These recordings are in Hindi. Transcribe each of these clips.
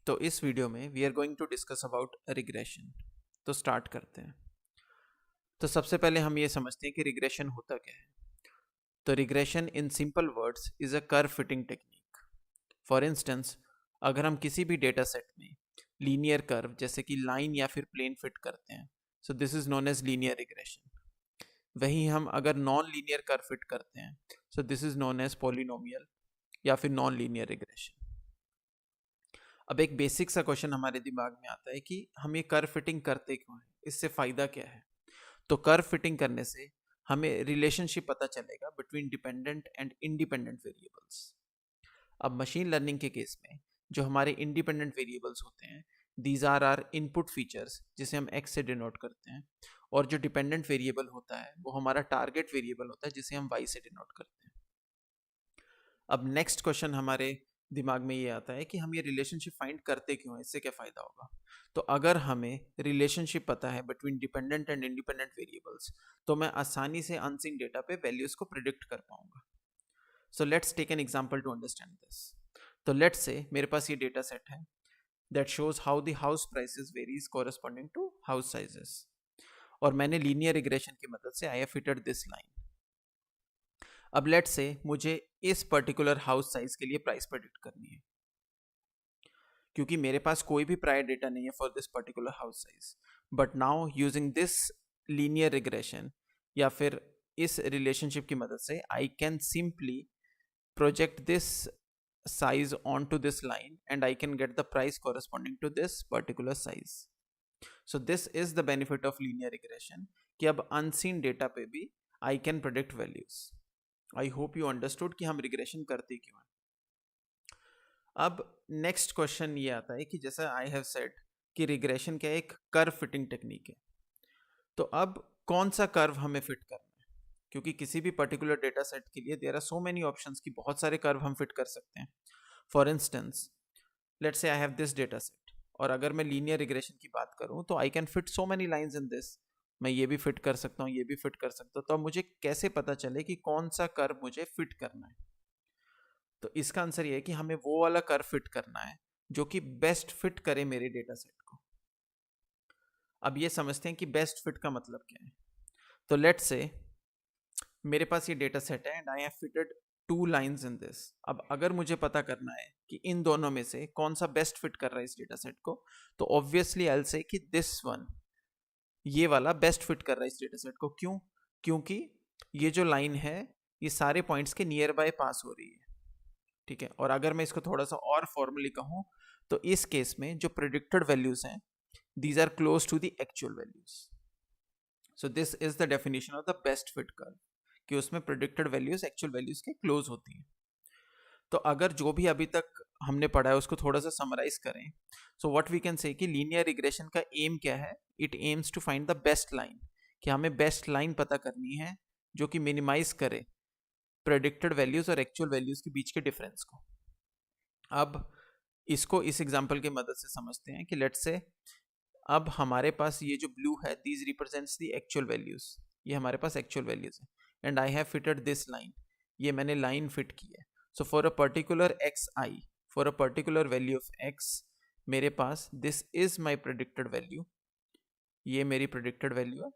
तो इस वीडियो में we are going to discuss about regression. तो स्टार्ट करते हैं। तो सबसे पहले हम ये समझते हैं कि रिग्रेशन होता क्या है। तो regression in simple words is a curve fitting technique. For instance, अगर हम किसी भी डेटा सेट में लीनियर कर्व जैसे कि लाइन या फिर प्लेन फिट करते हैं, so this is known as linear regression. वहीं हम अगर नॉन लीनियर कर्व फिट करते हैं, so this is known as polynomial या फिर नॉन लीनियर रिग्रेशन। अब एक बेसिक सा क्वेश्चन हमारे दिमाग में आता है कि हम ये कर्व फिटिंग करते क्यों हैं, इससे फायदा क्या है। तो कर्व फिटिंग करने से हमें रिलेशनशिप पता चलेगा between dependent and independent variables. अब मशीन लर्निंग के केस में जो हमारे इंडिपेंडेंट वेरिएबल्स होते हैं, दीज आर इनपुट फीचर्स जिसे हम एक्स से डिनोट करते हैं, और जो डिपेंडेंट वेरिएबल होता है वो हमारा टारगेट वेरिएबल होता है जिसे हम वाई से डिनोट करते हैं। अब नेक्स्ट क्वेश्चन हमारे दिमाग में ये आता है कि हम ये रिलेशनशिप फाइंड करते क्यों हैं, इससे क्या फ़ायदा होगा। तो अगर हमें रिलेशनशिप पता है between dependent and independent variables, तो मैं आसानी से अनसीन डेटा पे वैल्यूज़ को प्रिडिक्ट कर पाऊंगा। So let's take an example to understand this. तो लेट्स से मेरे पास ये डेटा सेट है that shows how the house prices varies corresponding to house sizes, और मैंने लीनियर रिग्रेशन की मदद से I have fitted this line. अब लेट्स से मुझे इस पर्टिकुलर हाउस साइज के लिए प्राइस प्रेडिक्ट करनी है, क्योंकि मेरे पास कोई भी प्रायर डेटा नहीं है for this particular house size. But now using this linear regression या फिर इस रिलेशनशिप की मदद से I can simply project this size onto this line and I can get the price corresponding to this particular size. So this is the benefit of linear regression कि अब unseen data पे भी I can predict values. I hope you understood कि हम regression करते क्यों हैं। अब नेक्स्ट क्वेश्चन ये आता है कि जैसा आई हैव सेड कि रिग्रेशन क्या एक कर्व फिटिंग टेक्निक है। तो अब कौन सा कर्व हमें फिट करना है, क्योंकि किसी भी पर्टिकुलर डेटा सेट के लिए there are so many options कि बहुत सारे कर्व हम फिट कर सकते हैं। For instance, let's say I have this data set, और अगर मैं लीनियर रिग्रेशन की बात करूं तो I can fit so many lines in this. मैं ये भी फिट कर सकता हूँ, ये भी फिट कर सकता हूँ। तो अब मुझे कैसे पता चले कि कौन सा कर्व मुझे फिट करना है। तो इसका आंसर ये है कि हमें वो वाला कर्व फिट करना है जो कि बेस्ट फिट करे मेरे डेटा सेट को। अब ये समझते हैं कि बेस्ट फिट का मतलब क्या है। तो लेट्स से मेरे पास ये डेटा सेट है and I have fitted 2 lines in this. अब अगर मुझे पता करना है कि इन दोनों में से कौन सा बेस्ट फिट कर रहा है इस डेटा सेट को, तो ऑब्वियसली आई विल से कि दिस वन, ये वाला बेस्ट फिट कर रहा है इस डेटा सेट को। क्यों? क्योंकि ये जो लाइन है ये सारे पॉइंट्स के नियर बाय पास हो रही है। ठीक है, और अगर मैं इसको थोड़ा सा और फॉर्मली कहूं तो इस केस में जो प्रिडिक्टेड वैल्यूज हैं these are close to the actual values. So this is the definition of the best fit curve कि उसमें प्रिडिक्टेड वैल्यूज एक्चुअल वैल्यूज के क्लोज होती हैं। तो अगर जो भी अभी तक हमने पढ़ा है उसको थोड़ा सा समराइज करें, so what we can say कि लीनियर रिग्रेशन का एम क्या है। It aims to find the best line, कि हमें बेस्ट लाइन पता करनी है जो कि मिनिमाइज करे प्रेडिक्टेड वैल्यूज और एक्चुअल वैल्यूज के बीच के डिफरेंस को। अब इसको इस एग्जांपल की मदद से समझते हैं कि लेट्स से अब हमारे पास ये जो ब्लू है these represents the actual values, ये हमारे पास एक्चुअल वैल्यूज है and I have fitted this line, ये मैंने लाइन फिट की है। So for a particular x i, for a particular value of x, मेरे पास this is my predicted value, ये मेरी प्रेडिक्टेड वैल्यू है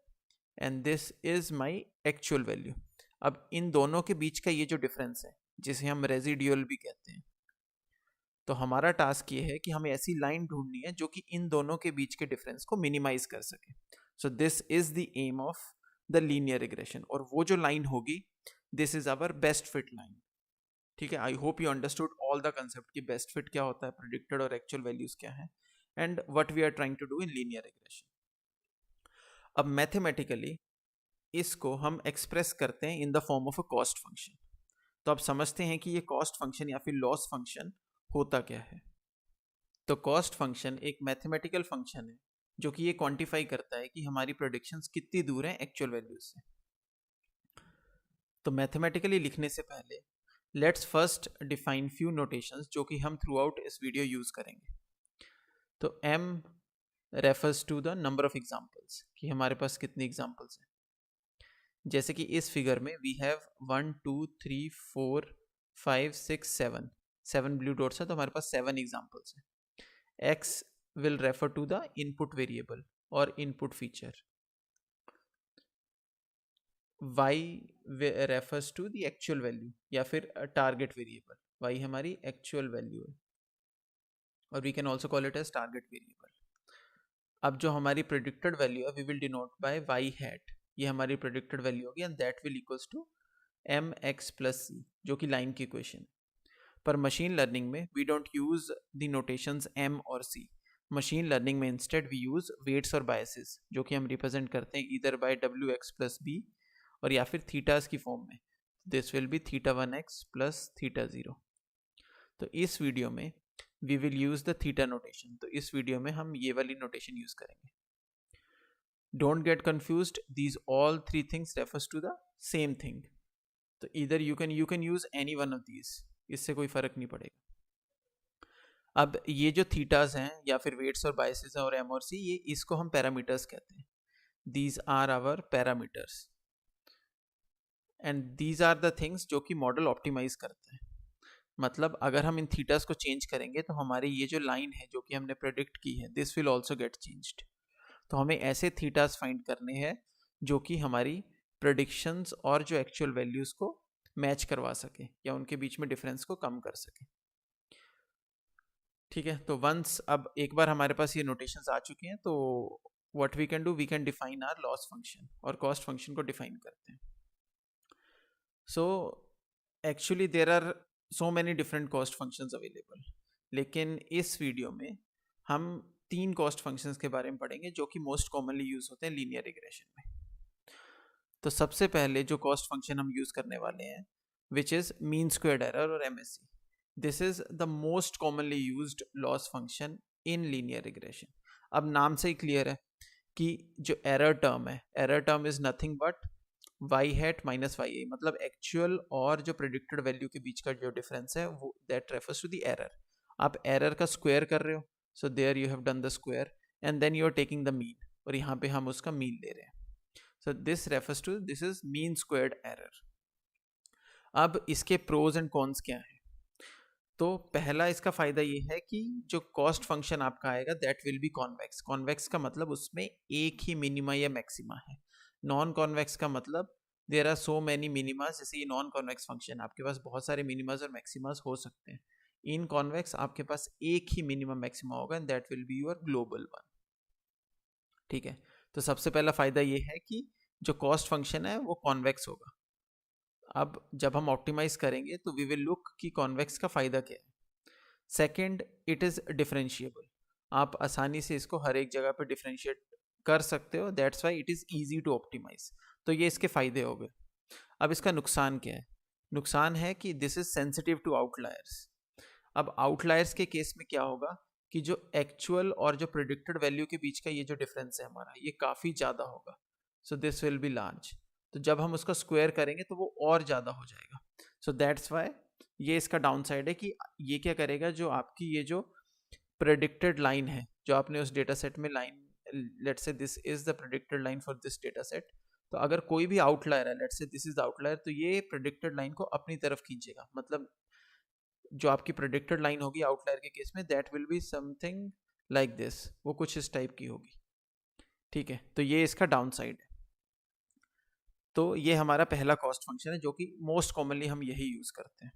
and this is my actual value. अब इन दोनों के बीच का ये जो डिफरेंस है जिसे हम रेजिड्यूल भी कहते हैं, तो हमारा टास्क ये है कि हमें ऐसी लाइन ढूंढनी है जो कि इन दोनों के बीच के डिफरेंस को मिनिमाइज कर सके। So this is the aim of the linear regression, और वो जो लाइन होगी this is our best fit line. ठीक है, I hope you understood all the concept कि बेस्ट फिट क्या होता है, प्रेडिक्टेड और एक्चुअल वैल्यूज क्या है, and what we are trying to do in linear regression. अब मैथमेटिकली इसको हम एक्सप्रेस करते हैं in the form of a cost function. तो अब समझते हैं कि ये कॉस्ट फंक्शन या फिर लॉस फंक्शन होता क्या है। तो कॉस्ट फंक्शन एक मैथमेटिकल फंक्शन है जो कि ये क्वांटिफाई करता है कि हमारी प्रेडिक्शंस कितनी दूर हैं एक्चुअल वैल्यूज से। तो मैथमेटिकली लिखने से पहले let's first define few notations जो कि हम थ्रू आउट इस वीडियो यूज करेंगे। तो m refers to the number of examples, कि हमारे पास कितनी एग्जांपल्स हैं। जैसे कि इस फिगर में वी हैव 1 2 3 4 5 6 7 ब्लू डॉट्स है, तो हमारे पास 7 एग्जांपल्स हैं। x will refer to the input variable or input feature, y refers to the actual value या फिर target variable. y हमारी actual value है और we can also call it as target variable. अब जो हमारी predicted value है we will denote by y hat, ये हमारी predicted value होगी and that will equals to mx plus c, जो कि लाइन की इक्वेशन. पर मशीन लर्निंग में we don't use the notations m और c. मशीन लर्निंग में इंस्टेड वी यूज वेट्स और बायसेस, जो कि हम रिप्रेजेंट करते हैं इधर बाय wx प्लस b और या फिर थीटास की फॉर्म में. This will be theta 1x plus theta 0. तो इस वीडियो में we will use the theta notation. तो इस वीडियो में हम ये वाली नोटेशन यूज करेंगे. Don't get confused, these all three things refers to the same thing. तो इधर you can use any one of these, इससे कोई फर्क नहीं पड़ेगा. अब ये जो थीटास हैं या फिर वेट्स और बायसेस हैं और एम और सी, ये इसको हम पैरामीटर्स कहते हैं. These are our parameters and these are the things जो कि मॉडल ऑप्टिमाइज करते हैं. मतलब अगर हम इन थीटास को चेंज करेंगे तो हमारी ये जो लाइन है जो कि हमने प्रेडिक्ट की है, this will also get changed. तो हमें ऐसे थीटास फाइंड करने हैं जो कि हमारी प्रेडिक्शंस और जो एक्चुअल वैल्यूज को मैच करवा सके या उनके बीच में डिफरेंस को कम कर सके. ठीक है, तो वंस अब एक बार हमारे पास ये नोटेशंस आ चुके हैं तो what we can do, we can define our loss function और कॉस्ट फंक्शन को डिफाइन करते हैं. So actually there are so many different cost functions available, लेकिन इस वीडियो में हम 3 कॉस्ट फंक्शंस के बारे में पढ़ेंगे जो कि मोस्ट कॉमनली यूज होते हैं लीनियर रिग्रेशन में. तो सबसे पहले जो कॉस्ट फंक्शन हम यूज करने वाले हैं which is mean squared error और MSE. This is the most commonly used loss function in linear regression. अब नाम से ही क्लियर है कि जो एरर टर्म है, error term is nothing but y hat minus y a, मतलब एक्चुअल और जो प्रेडिक्टेड वैल्यू के बीच का जो डिफरेंस है वो that refers to the error. आप एरर का स्क्वायर कर रहे हो, so there you have done the square and then you are taking the mean, और यहाँ पे हम उसका मीन ले रहे हैं. So this refers to, this is mean squared error. अब इसके प्रोज एंड कॉन्स क्या है? तो पहला इसका फायदा ये है कि जो कॉस्ट फंक्शन आपका आएगा that will be convex. Convex का मतलब उसमें एक ही मिनिमा या मैक्सिमा है. नॉन कॉन्वेक्स का मतलब there are so many minimas. जैसे ये नॉन कॉन्वेक्स फंक्शन, आपके पास बहुत सारे मिनिमास और मैक्सिमास हो सकते हैं. इन कॉन्वेक्स आपके पास एक ही मिनिमम मैक्सिमा होगा and that will be your global one. ठीक है, तो सबसे पहला फायदा ये है कि जो कॉस्ट फंक्शन है वो कॉन्वेक्स होगा. अब जब हम ऑप्टिमाइज करेंगे तो वी विल लुक कि कॉन्वेक्स का फायदा क्या है. Second, it is differentiable. आप आसानी से इसको हर एक जगह पे डिफरेंशिएट कर सकते हो, that's why it is easy to optimize. तो ये इसके फायदे हो गए. अब इसका नुकसान क्या है? नुकसान है कि this is sensitive to outliers. अब आउटलायर्स के केस में क्या होगा कि जो एक्चुअल और जो प्रेडिक्टेड वैल्यू के बीच का ये जो डिफरेंस है हमारा, ये काफ़ी ज़्यादा होगा. So this will B large. तो जब हम उसका स्क्वायर करेंगे तो वो और ज़्यादा हो जाएगा. सो दैट्स वाई ये इसका डाउन साइड है कि ये क्या करेगा, जो आपकी ये जो प्रेडिक्टेड लाइन है जो आपने उस डेटा सेट में line, let's say this is the predicted line for this data set, तो अगर कोई भी आउटलायर है, लेट्स से दिस इज आउटलायर, तो ये प्रेडिक्टेड लाइन को अपनी तरफ खींचेगा. मतलब जो आपकी प्रेडिक्टेड लाइन होगी आउटलायर के केस में, that will be something like this, वो कुछ इस टाइप की होगी. ठीक है, तो ये इसका डाउन साइड है. तो ये हमारा पहला कॉस्ट फंक्शन है जो कि मोस्ट कॉमनली हम यही यूज करते हैं.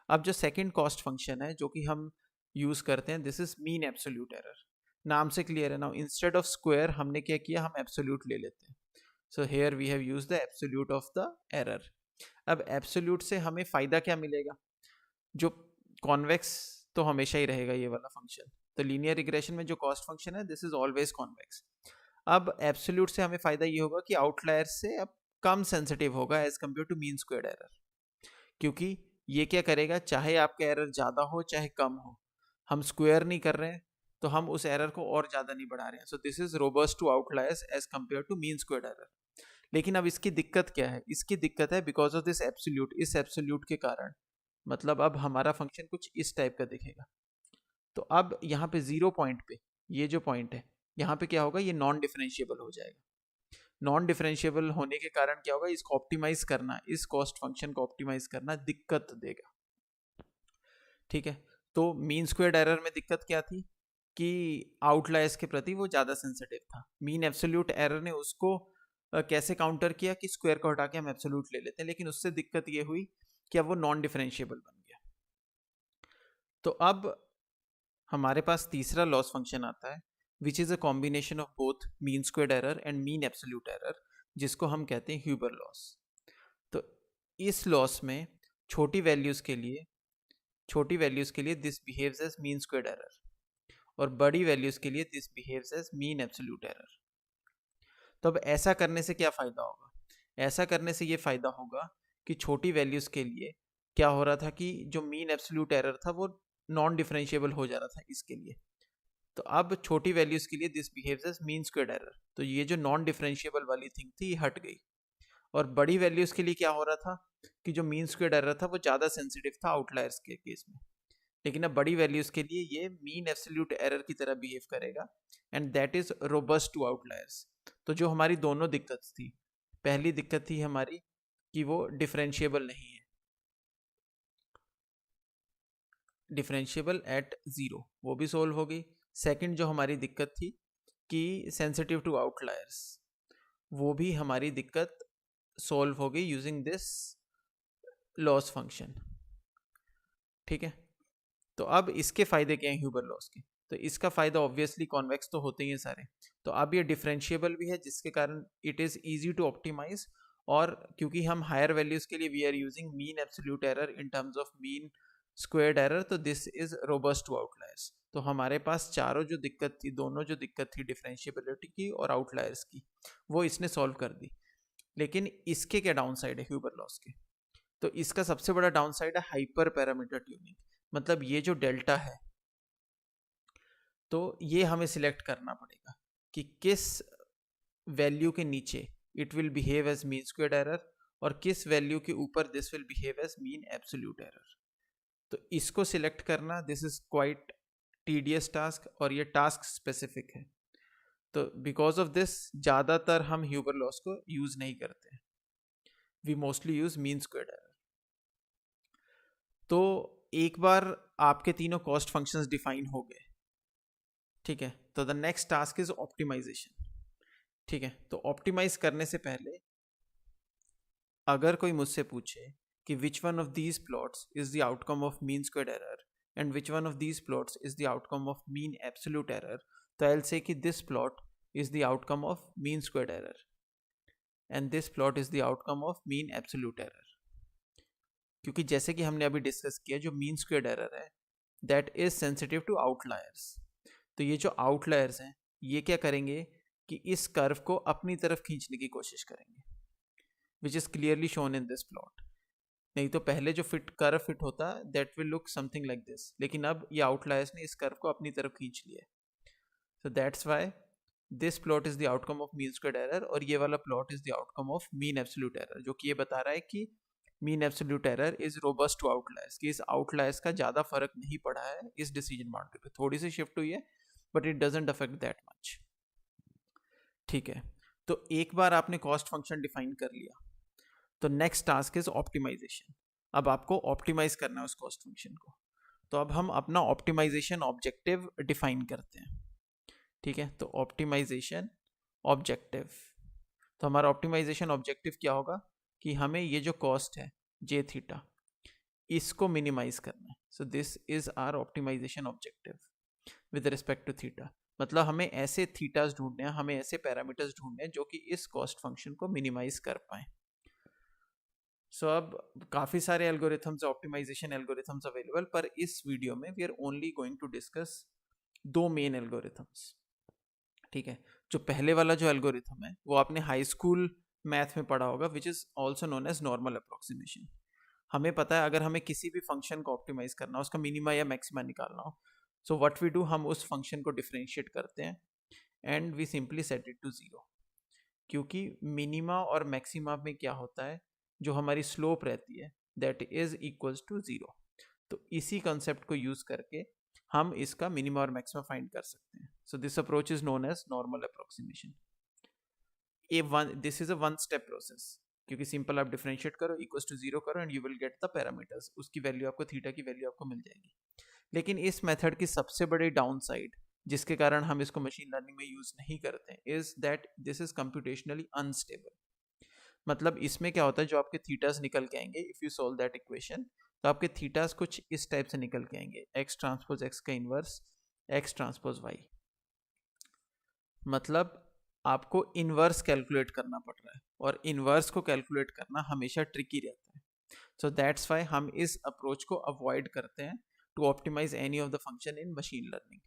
अब जो सेकंड कॉस्ट फंक्शन है जो कि हम यूज करते हैं, this is mean absolute error. नाम से क्लियर है ना, इंस्टेड ऑफ स्क्वायर हमने क्या किया, हम एब्सोल्यूट ले लेते हैं. So here we have used the absolute of the error. अब एब्सोल्यूट से हमें फायदा क्या मिलेगा? जो कॉन्वेक्स तो हमेशा ही रहेगा ये वाला फंक्शन. तो लीनियर रिग्रेशन में जो कॉस्ट फंक्शन है दिस इज ऑलवेज कॉन्वेक्स. अब एब्सोल्यूट से हमें फायदा ये होगा कि आउटलायर से अब कम सेंसिटिव होगा as compare to mean squared error. क्योंकि ये क्या करेगा, चाहे आपका एरर ज़्यादा हो चाहे कम हो, हम स्क्वायर नहीं कर रहे हैं तो हम उस एरर को और ज़्यादा नहीं बढ़ा रहे हैं. So this is robust to outliers as compare to mean squared error. लेकिन अब इसकी दिक्कत क्या है? इसकी दिक्कत है बिकॉज ऑफ दिस एब्सोल्यूट. इस एब्सोल्यूट के कारण मतलब अब हमारा फंक्शन कुछ इस टाइप का दिखेगा. तो अब यहाँ पे 0 पॉइंट पे ये जो पॉइंट है यहाँ पे क्या होगा, ये नॉन डिफरेंशिएबल हो जाएगा. नॉन डिफरेंशिएबल होने के कारण क्या होगा, इसको ऑप्टिमाइज करना, इस कॉस्ट फंक्शन को ऑप्टिमाइज करना दिक्कत देगा. ठीक है, तो मीन स्क्वेयर्ड एरर में दिक्कत क्या थी कि आउटलायर्स के प्रति वो ज़्यादा सेंसिटिव था। मीन एब्सोल्यूट एरर ने उसको कैसे काउंटर किया कि स्क्वायर को हटा के हम एब्सोल्यूट ले लेते हैं, लेकिन उससे दिक्कत ये हुई कि अब वो नॉन डिफरेंशिएबल बन गया। तो अब हमारे पास तीसरा लॉस फंक्शन आता है which is a combination of both mean squared error and mean absolute error, जिसको हम कहते हैं ह्यूबर लॉस। तो इस लॉस में छोटी वैल्यूज़ के लिए this behaves as mean squared error और बड़ी वैल्यूज़ के लिए this behaves as mean absolute error. तो अब ऐसा करने से क्या फ़ायदा होगा? ऐसा करने से ये फ़ायदा होगा कि छोटी वैल्यूज़ के लिए क्या हो रहा था कि जो मीन एब्सोल्यूट एरर था वो नॉन डिफरेंशिएबल हो जा रहा था इसके लिए। तो अब छोटी वैल्यूज़ के लिए this behaves as mean squared error, तो ये जो नॉन डिफरेंशिएबल वाली थिंग थी ये हट गई। और बड़ी वैल्यूज़ के लिए क्या हो रहा था कि जो मीन स्क्वायर्ड एरर था वो ज़्यादा सेंसिटिव था आउटलायर्स के केस में, लेकिन अब बड़ी वैल्यूज़ के लिए ये मीन एब्सोल्यूट एरर की तरह बिहेव करेगा and that is robust to outliers. तो जो हमारी दोनों दिक्कत थी, पहली दिक्कत थी हमारी कि वो डिफरेंशिएबल नहीं है, डिफरेंशिएबल एट ज़ीरो, वो भी सोल्व हो गई। सेकंड जो हमारी दिक्कत थी कि सेंसिटिव टू आउटलायर्स, वो भी हमारी दिक्कत सोल्व हो गई यूजिंग दिस लॉस फंक्शन। ठीक है, तो अब इसके फायदे क्या हैं ह्यूबर लॉस के? तो इसका फायदा ऑब्वियसली कॉन्वेक्स तो होते ही हैं सारे, तो अब ये डिफरेंशिएबल भी है जिसके कारण it is easy to optimise. और क्योंकि हम हायर वैल्यूज के लिए we are using mean absolute error in terms of mean squared error, तो this is robust to outliers. तो हमारे पास चारों जो दिक्कत थी, दोनों जो दिक्कत थी डिफरेंशिएबिलिटी की और आउटलायर्स की, वो इसने सॉल्व कर दी। लेकिन इसके क्या डाउन साइड है ह्यूबर लॉस के? तो इसका सबसे बड़ा डाउन साइड है हाइपर पैरामीटर ट्यूनिंग। मतलब ये जो डेल्टा है, तो ये हमें सिलेक्ट करना पड़ेगा कि किस वैल्यू के नीचे it will behave as mean squared error और किस वैल्यू के ऊपर this will behave as mean absolute error. तो इसको सिलेक्ट करना this is quite tedious task और ये टास्क स्पेसिफिक है। तो बिकॉज ऑफ दिस ज़्यादातर हम ह्यूबर लॉस को यूज़ नहीं करते, we mostly use mean squared error. तो एक बार आपके तीनों कॉस्ट फंक्शंस डिफाइन हो गए, ठीक है, तो the next task is optimization. ठीक है, तो ऑप्टिमाइज करने से पहले अगर कोई मुझसे पूछे कि which one of these plots is the outcome of mean squared error and which one of these plots is the outcome of mean absolute error, तो आई विल से कि this plot is the outcome of mean squared error and this plot is the outcome of mean absolute error. क्योंकि जैसे कि हमने अभी डिस्कस किया, जो मीन स्क्वायर्ड एरर है that is sensitive to outliers. तो ये जो आउटलायर्स हैं ये क्या करेंगे कि इस कर्व को अपनी तरफ खींचने की कोशिश करेंगे, which is clearly shown in this plot. नहीं तो पहले जो कर्व फिट होता that will look something like this, लेकिन अब ये आउटलायर्स ने इस कर्व को अपनी तरफ खींच लिया है। So that's why this plot is the outcome of mean squared error और ये वाला plot is the outcome of mean absolute error, जो कि ये बता रहा है कि mean absolute error is robust to outliers, कि इस आउटलायर्स का ज़्यादा फर्क नहीं पड़ा है इस डिसीजन बाउंड्री पे, थोड़ी सी शिफ्ट हुई है but it doesn't affect that much. ठीक है, तो एक बार आपने कॉस्ट फंक्शन डिफाइन कर लिया, तो नेक्स्ट टास्क इज ऑप्टिमाइजेशन। अब आपको ऑप्टिमाइज करना है उस कॉस्ट फंक्शन को। तो अब हम अपना ऑप्टिमाइजेशन ऑब्जेक्टिव डिफाइन करते हैं। ठीक है, तो ऑप्टिमाइजेशन ऑब्जेक्टिव, तो हमारा ऑप्टिमाइजेशन ऑब्जेक्टिव क्या होगा कि हमें ये जो कॉस्ट है जे थीटा, इसको मिनिमाइज करना है। So this is our optimization objective with respect to theta. मतलब हमें ऐसे थीटास ढूंढने हैं, हमें ऐसे पैरामीटर्स ढूंढने हैं जो कि इस कॉस्ट फंक्शन को मिनिमाइज कर पाए। सो अब काफ़ी सारे एल्गोरिथम्स, ऑप्टिमाइजेशन एल्गोरिथम्स अवेलेबल, पर इस वीडियो में we are only going to discuss दो मेन एल्गोरिथम्स। ठीक है, जो पहले वाला जो एल्गोरिथम है वो आपने हाई स्कूल मैथ में पढ़ा होगा, which is also known as normal approximation. हमें पता है अगर हमें किसी भी फंक्शन को ऑप्टिमाइज करना हो, उसका मिनिमा या मैक्सिमा निकालना हो, सो व्हाट वी डू, हम उस फंक्शन को डिफरेंशिएट करते हैं and we simply set it to zero. क्योंकि मिनिमा और मैक्सिमा में क्या होता है, जो हमारी स्लोप रहती है that is equals to zero. तो इसी कंसेप्ट को यूज़ करके हम इसका मिनिमा और मैक्सिमा फाइंड कर सकते हैं। So this approach is known as normal approximation. This is a one step process, क्योंकि सिंपल आप डिफरेंशिएट करो, इक्वल्स टू जीरो करो and you will get the parameters, उसकी वैल्यू आपको थीटा की वैल्यू आपको मिल जाएगी। लेकिन इस मेथड की सबसे बड़ी डाउन साइड जिसके कारण हम इसको मशीन लर्निंग में यूज नहीं करते, is that this is computationally unstable. मतलब इसमें क्या होता है, जो आपके थीटास निकल के आएंगे if you solve that equation, तो आपके थीटास कुछ इस टाइप से निकल के आएंगे, एक्स ट्रांसपोज एक्स का इनवर्स एक्स ट्रांसपोज वाई। मतलब आपको इनवर्स कैलकुलेट करना पड़ रहा है, और इनवर्स को कैलकुलेट करना हमेशा ट्रिकी रहता है। सो दैट्स वाई हम इस अप्रोच को अवॉइड करते हैं to optimize any of the function in machine learning.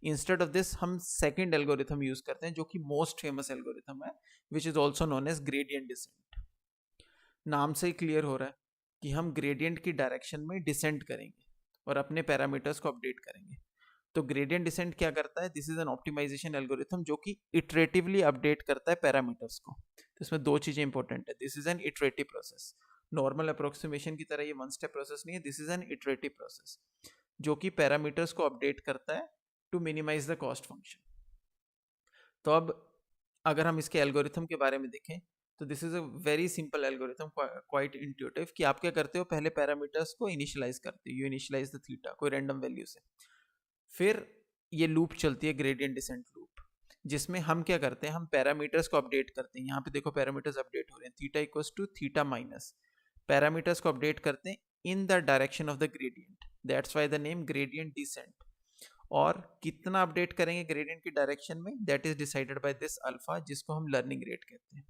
Instead of this हम सेकेंड एल्गोरिथम यूज करते हैं, जो कि मोस्ट फेमस एल्गोरिथम है, which is also known as gradient descent. नाम से ही क्लियर हो रहा है कि हम ग्रेडियंट की डायरेक्शन में डिसेंट करेंगे और अपने पैरामीटर्स को अपडेट करेंगे। तो ग्रेडियंट डिसेंट क्या करता है, this is an optimization algorithm जो कि इटरेटिवली अपडेट करता है पैरामीटर्स को। तो इसमें दो चीजें इंपॉर्टेंट है, this is an iterative process. Normal approximation की तरह ये वन स्टेप प्रोसेस नहीं है, this is an iterative process जो कि पैरामीटर्स को अपडेट करता है to minimize the cost function. तो अब अगर हम इसके एल्गोरिथम के बारे में देखें, तो this is a very simple algorithm, quite intuitive, कि आप क्या करते हो, पहले पैरामीटर्स को इनिशियलाइज करते हो, यू इनिशियलाइज द थीटा कोई रैंडम वैल्यू से। फिर ये लूप चलती है, ग्रेडियंट डिसेंट लूप, जिसमें हम क्या करते हैं, हम पैरामीटर्स को अपडेट करते हैं। यहाँ पे देखो पैरामीटर्स अपडेट हो रहे हैं, theta equals to theta minus, parameters को अपडेट करते हैं in the direction of the gradient, that's why the name gradient descent. और कितना अपडेट करेंगे ग्रेडियंट की डायरेक्शन में, that is decided by this alpha, जिसको हम लर्निंग रेट कहते हैं।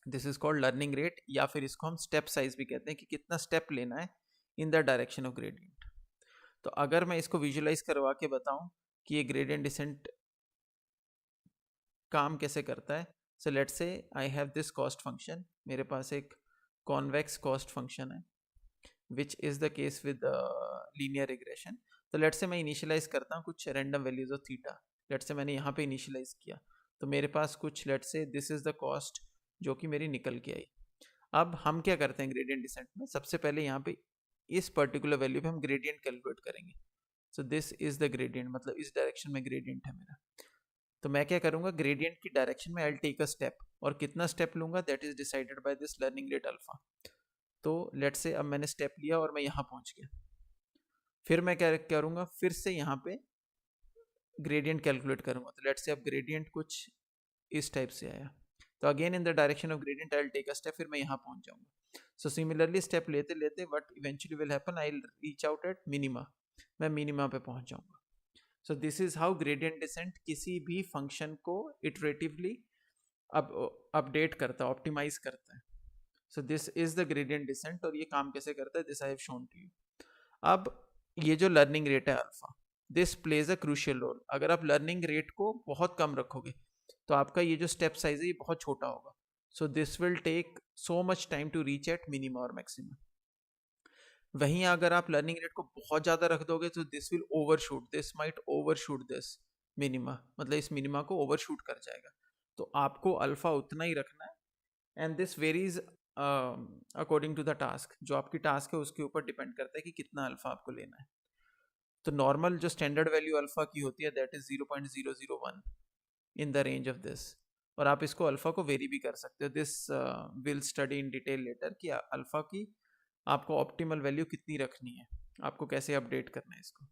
This is called learning rate, या फिर इसको हम स्टेप साइज भी कहते हैं, कि कितना स्टेप लेना है इन द डायरेक्शन ऑफ ग्रेडियंट। तो अगर मैं इसको विजुलाइज करवा के बताऊं कि ये ग्रेडियंट डिसेंट काम कैसे करता है, so let's say I have this cost function, मेरे पास एक कॉन्वेक्स कॉस्ट फंक्शन है, which is the case with linear regression. तो लेट्स से मैं इनिशियलाइज करता हूँ कुछ random values of theta, let's say मैंने यहाँ पे इनिशियलाइज किया, तो मेरे पास कुछ, let's say this is the cost जो कि मेरी निकल के आई। अब हम क्या करते हैं ग्रेडियंट डिसेंट में, सबसे पहले यहाँ पे इस पर्टिकुलर वैल्यू पे हम ग्रेडियंट कैलकुलेट करेंगे। सो दिस इज द ग्रेडियंट, मतलब इस डायरेक्शन में ग्रेडियंट है मेरा। तो मैं क्या करूंगा, ग्रेडियंट की डायरेक्शन में I will take a step, और कितना स्टेप लूंगा that is decided by this learning rate alpha. तो लेट्स से अब मैंने स्टेप लिया और मैं यहाँ पहुंच गया, फिर मैं क्या करूंगा, फिर से यहाँ पे ग्रेडियंट कैलकुलेट करूंगा। तो लेट्स से अब ग्रेडियंट कुछ इस टाइप से आया, तो again in the direction of gradient I will take a step, फिर मैं यहाँ पहुंच जाऊंगा। सो सिमिलरली स्टेप लेते लेते what eventually will happen, I will reach out at minima, मैं मिनिमा पे पहुंच जाऊंगा। सो this is how gradient descent किसी भी फंक्शन को इटरेटिवली अब अपडेट करता है, ऑप्टिमाइज करता है। So this is the gradient descent, और ये काम कैसे करता है, this I have shown to you. अब ये जो लर्निंग रेट है alpha, this plays a crucial role. अगर आप लर्निंग रेट को बहुत कम रखोगे तो आपका ये जो स्टेप साइज है ये बहुत छोटा होगा। So this will take so much time to reach at minima और मैक्सिमा। वहीं अगर आप लर्निंग रेट को बहुत ज़्यादा रख दोगे तो this will overshoot, this might overshoot this minima, मतलब इस मिनिमा को ओवरशूट कर जाएगा। तो आपको अल्फा उतना ही रखना है, and this varies according to the task, जो आपकी टास्क है उसके ऊपर डिपेंड करता है कि कितना अल्फा आपको लेना है। तो नॉर्मल जो स्टैंडर्ड वैल्यू अल्फा की होती है that is 0.001 in the range of this, और आप इसको अल्फा को वेरी भी कर सकते हो। This will study in detail letter कि अल्फा की आपको ऑप्टिमल वैल्यू कितनी रखनी है, आपको कैसे अपडेट करना है इसको।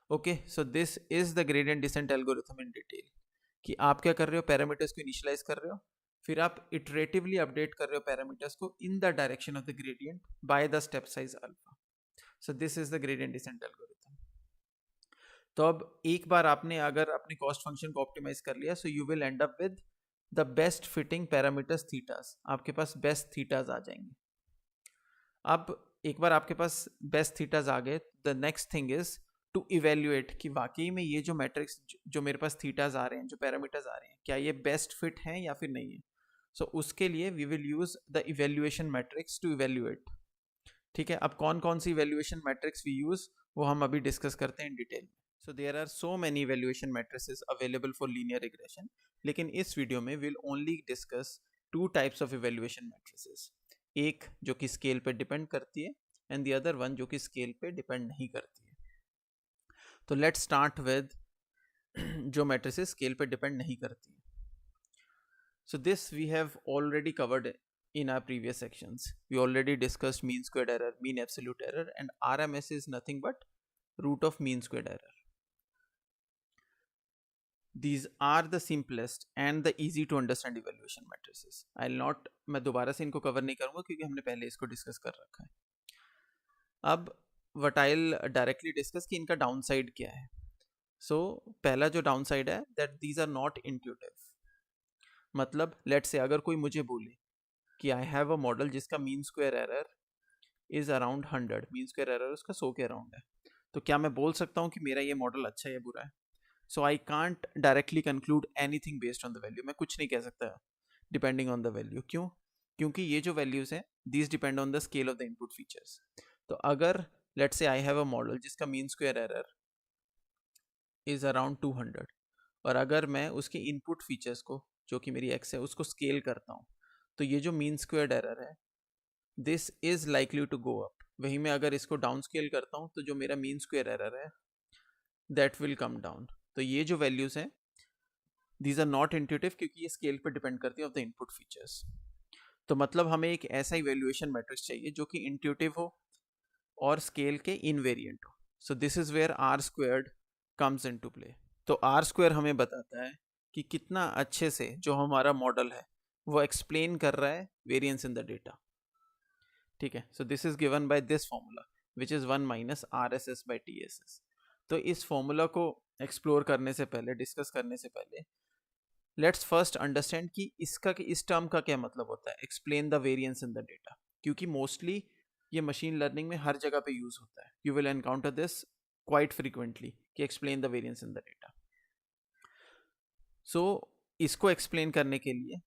Okay, so this is the gradient descent algorithm in detail, कि आप क्या कर रहे हो, पैरामीटर्स को इनिशियलाइज कर रहे हो, फिर आप इटरेटिवली अपडेट कर रहे हो पैरामीटर्स को इन the direction of the gradient by the step size alpha. So this is the gradient descent algorithm. तो अब एक बार आपने अगर अपनी कॉस्ट फंक्शन को ऑप्टिमाइज कर लिया, so you will end up with the best fitting parameters thetas, आपके पास बेस्ट थीटास आ जाएंगे। अब एक बार आपके पास बेस्ट थीटास आ गए, the next thing is to evaluate कि वाकई में ये जो मैट्रिक्स जो मेरे पास थीटास आ रहे हैं, जो पैरामीटर्स आ रहे हैं, क्या ये बेस्ट फिट हैं या फिर नहीं है। सो उसके लिए we will use the evaluation matrix to evaluate. ठीक है, अब कौन कौन सी इवेल्युएशन मैट्रिक्स वी यूज वो हम अभी डिस्कस करते हैं in detail. So there are so many evaluation matrices available for linear regression, लेकिन इस वीडियो में will only discuss two types of evaluation matrices, एक जो कि स्केल पे डिपेंड करती है एंड द अदर वन जो कि स्केल पे डिपेंड नहीं करती है। तो लेट्स स्टार्ट विद जो मैट्रिसेस स्केल पे डिपेंड नहीं करती है। So this we have already covered in our previous sections. We already discussed mean squared error, mean absolute error, and RMS is nothing but root of mean squared error. these are the simplest and the easy to understand evaluation matrices. I'll not, मैं दोबारा से इनको कवर नहीं करूँगा क्योंकि हमने पहले इसको डिस्कस कर रखा है. अब what I'll directly discuss कि इनका डाउन साइड क्या है. सो पहला जो डाउन साइड है that these are not intuitive. मतलब लेट्स से अगर कोई मुझे बोले कि आई हैव अ मॉडल जिसका mean square error is around 100, mean square error उसका 100 के अराउंड है, तो क्या मैं बोल सकता हूँ कि मेरा ये मॉडल अच्छा है या बुरा है? So I can't directly conclude anything based on the value. मैं कुछ नहीं कह सकता डिपेंडिंग ऑन द वैल्यू. क्यों? क्योंकि ये जो वैल्यूज हैं these depend on the scale of the input features. तो अगर let's say I have a model जिसका mean square error is around 200 और अगर मैं उसके इनपुट फीचर्स को जो कि मेरी एक्स है उसको स्केल करता हूँ, तो ये जो मीन स्क्वायर्ड एरर है this is likely to go up. वहीं मैं अगर इसको डाउन स्केल करता हूँ तो जो मेरा मीन स्क्वायर एरर है दैट विल कम डाउन. तो ये जो वैल्यूज हैं दीज आर नॉट इंट्यूटिव क्योंकि ये स्केल पर डिपेंड करती है ऑफ द इनपुट फीचर्स. तो मतलब हमें एक ऐसा इवेल्युएशन मैट्रिक्स चाहिए जो कि इंट्यूटिव हो और स्केल के इनवेरिएंट हो. So this is where R squared comes into play. तो आर स्क्वायर हमें बताता है कि कितना अच्छे से जो हमारा मॉडल है वो एक्सप्लेन कर रहा है वेरिएंस इन द डेटा. ठीक है. So this is given by this formula which is 1 minus R S S by T S S. तो इस फॉर्मूला को एक्सप्लोर करने से पहले, डिस्कस करने से पहले, लेट्स फर्स्ट अंडरस्टैंड कि इसका इस टर्म का क्या मतलब होता है, explain the variance in the data. क्योंकि मोस्टली ये मशीन लर्निंग में हर जगह पे यूज होता है. You will encounter this quite frequently कि explain the variance in the data. So इसको एक्सप्लेन करने के लिए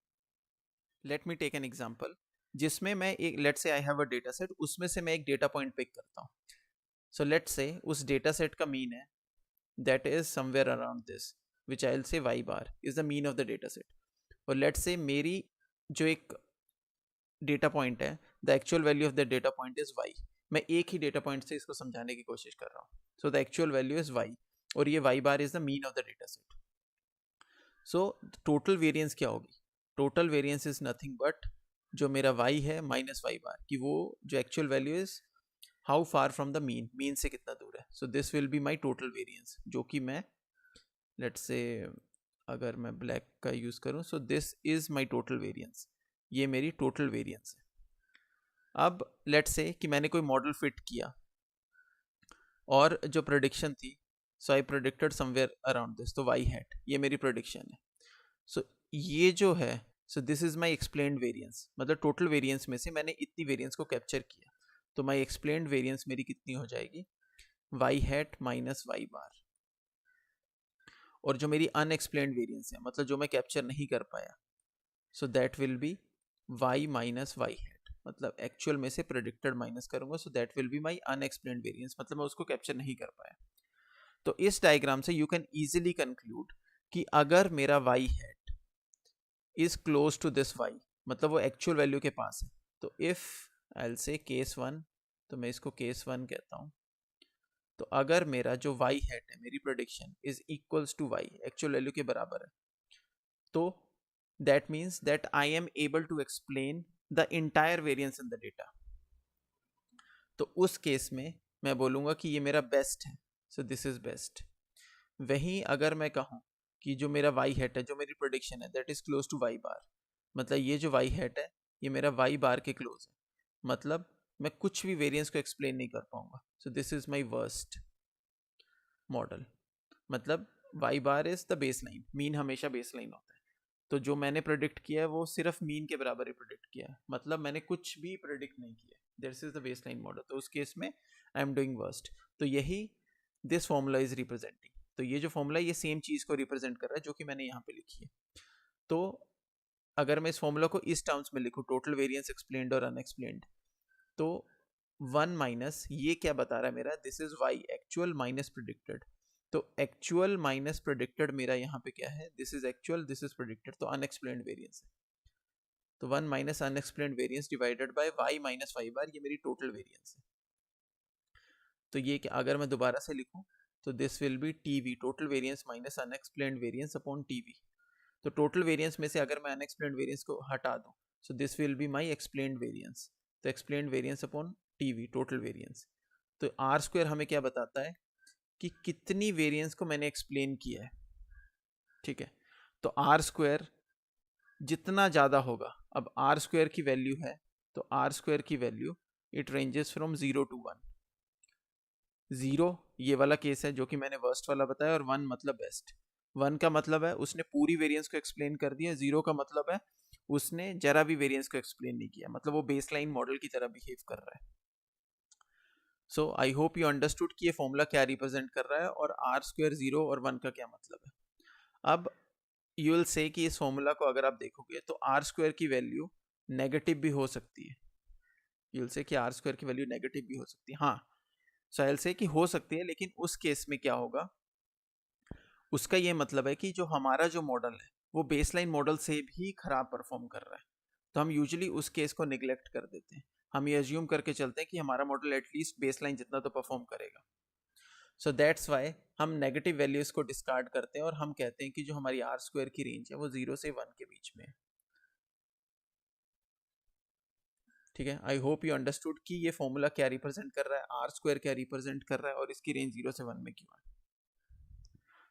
let me take an example जिसमें मैं एक, let's say I have a data set, उसमें से मैं एक डेटा पॉइंट पिक करता हूँ. सो लेट्स से उस डेटा सेट का मीन है that is somewhere around this which I will से y bar is the mean of the data set. और लेट्स से मेरी जो एक डेटा पॉइंट है the actual value of the data point is y. मैं एक ही डेटा पॉइंट से इसको समझाने की कोशिश कर रहा हूँ. So the actual value is y और ये y bar is the mean of the data set. So total variance क्या होगी? Total variance is nothing but जो मेरा y है माइनस y बार कि वो जो actual value is how far from the mean, mean से कितना दूर है. So this will be my total variance जो कि मैं लेट्स से अगर मैं ब्लैक का यूज़ करूं, सो this is my total variance. ये मेरी टोटल वेरिएंस है. अब लेट्स से कि मैंने कोई मॉडल फिट किया और जो प्रेडिक्शन थी सो आई प्रेडिक्टेड समवेयर अराउंड दिस, तो y हैट ये मेरी प्रेडिक्शन है. सो ये जो है so this is my explained variance. मतलब टोटल वेरिएंस में से मैंने इतनी वेरिएंस को कैप्चर किया, तो माई एक्सप्लेन्ड वेरिएंस मेरी कितनी हो जाएगी? y हैट माइनस y बार. और जो मेरी अनएक्सप्लेन्ड वेरिएंस है मतलब जो मैं कैप्चर नहीं कर पाया, so that will B y minus y hat. मतलब एक्चुअल में से प्रेडिक्टेड माइनस करूंगा, so that will be my unexplained variance. मतलब मैं उसको कैप्चर नहीं कर पाया. तो इस डायग्राम से यू कैन इजीली कंक्लूड कि अगर मेरा y hat is close to this y, मतलब वो एक्चुअल वैल्यू के पास है, तो if I will say case 1, तो मैं इसको केस 1 कहता हूँ. तो अगर मेरा जो y हैट है, मेरी prediction is equals to y, actual value के बराबर है, तो that means that I am able to explain the entire variance in the data. तो उस केस में मैं बोलूँगा कि ये मेरा बेस्ट है. So this is best. वहीं अगर मैं कहूँ कि जो मेरा y हैट है, जो मेरी प्रेडिक्शन है, that is close to y bar, मतलब ये जो y हैट है ये मेरा y बार के क्लोज है, मतलब मैं कुछ भी वेरिएंस को एक्सप्लेन नहीं कर पाऊंगा. सो this is my worst model. मतलब y bar is the base line, mean हमेशा बेस लाइन होता है. तो जो मैंने प्रेडिक्ट किया है वो सिर्फ मीन के बराबर ही प्रेडिक्ट किया है, मतलब मैंने कुछ भी प्रेडिक्ट नहीं किया. This is the base line model. तो उस केस में आई एम डूइंग वर्स्ट. तो यही दिस फॉर्मूला इज रिप्रेजेंटिंग. तो ये जो फॉर्मूला ये सेम चीज़ को रिप्रेजेंट कर रहा है जो कि मैंने यहाँ पे लिखी है. तो अगर मैं इस फॉर्मूला को इस टर्म्स में लिखूँ, टोटल वेरिएंस एक्सप्लेन्ड और अनएक्सप्लेन्ड, तो 1 माइनस ये क्या बता रहा है मेरा, this is y actual minus predicted. तो एक्चुअल माइनस प्रेडिक्टेड मेरा यहाँ पे क्या है, this is actual, this is predicted, तो अनएक्सप्लेन्ड वेरिएंस है. तो 1 minus unexplained variance divided by y minus y बार, ये मेरी टोटल वेरिएंस है. तो ये क्या, अगर मैं दोबारा से लिखूँ तो this will be TV, total variance minus unexplained variance upon TV. तो टोटल वेरिएंस में से अगर मैं अनएक्सप्लेन्ड वेरिएंस को हटा दूँ, so this will be my explained variance. तो explained variance upon TV, total variance. तो आर स्क्वायर हमें क्या बताता है कि कितनी वेरिएंस को मैंने एक्सप्लेन किया है. ठीक है, तो आर स्क्वायर जितना ज़्यादा होगा, अब आर स्क्वायर की वैल्यू है, तो आर स्क्वायर की value it ranges from 0 to 1। 0 ये वाला केस है जो कि मैंने वर्स्ट वाला बताया, और 1 मतलब बेस्ट। 1 का मतलब है उसने पूरी वेरिएंस को एक्सप्लेन कर दिया, 0 का मतलब है उसने जरा भी वेरिएंस को एक्सप्लेन नहीं किया, मतलब वो बेसलाइन मॉडल की तरह बिहेव कर रहा है। So I hope you understood कि ये फॉर्मूला क्या रिप्रेजेंट कर रहा है और आर स्क्वायर 0 और 1 का क्या मतलब है। अब यू विल से कि इस फॉर्मूला को अगर आप देखोगे तो आर स्क्वायर की वैल्यू नेगेटिव भी हो सकती है। यू विल से कि आर स्क्वायर की वैल्यू नेगेटिव भी हो सकती है, हाँ। सो आई विल से कि हो सकती है, लेकिन उस केस में क्या होगा, उसका ये मतलब है कि जो हमारा जो मॉडल है वो बेसलाइन मॉडल से भी खराब परफॉर्म कर रहा है। तो हम यूजुअली उस केस को निगलेक्ट कर देते हैं, हम ये अज्यूम करके चलते हैं कि हमारा मॉडल एटलीस्ट बेसलाइन जितना तो परफॉर्म करेगा। सो दैट्स वाई हम नेगेटिव वैल्यूज को डिस्कार्ड करते हैं और हम कहते हैं कि जो हमारी आर स्क्वायर की रेंज है वो 0 से 1 के बीच में है। ठीक है, आई होप यू अंडरस्टूड कि ये फॉर्मूला क्या रिप्रेजेंट कर रहा है, आर स्क्वायर क्या रिप्रेजेंट कर रहा है और इसकी रेंज 0 से 1 में क्यों है।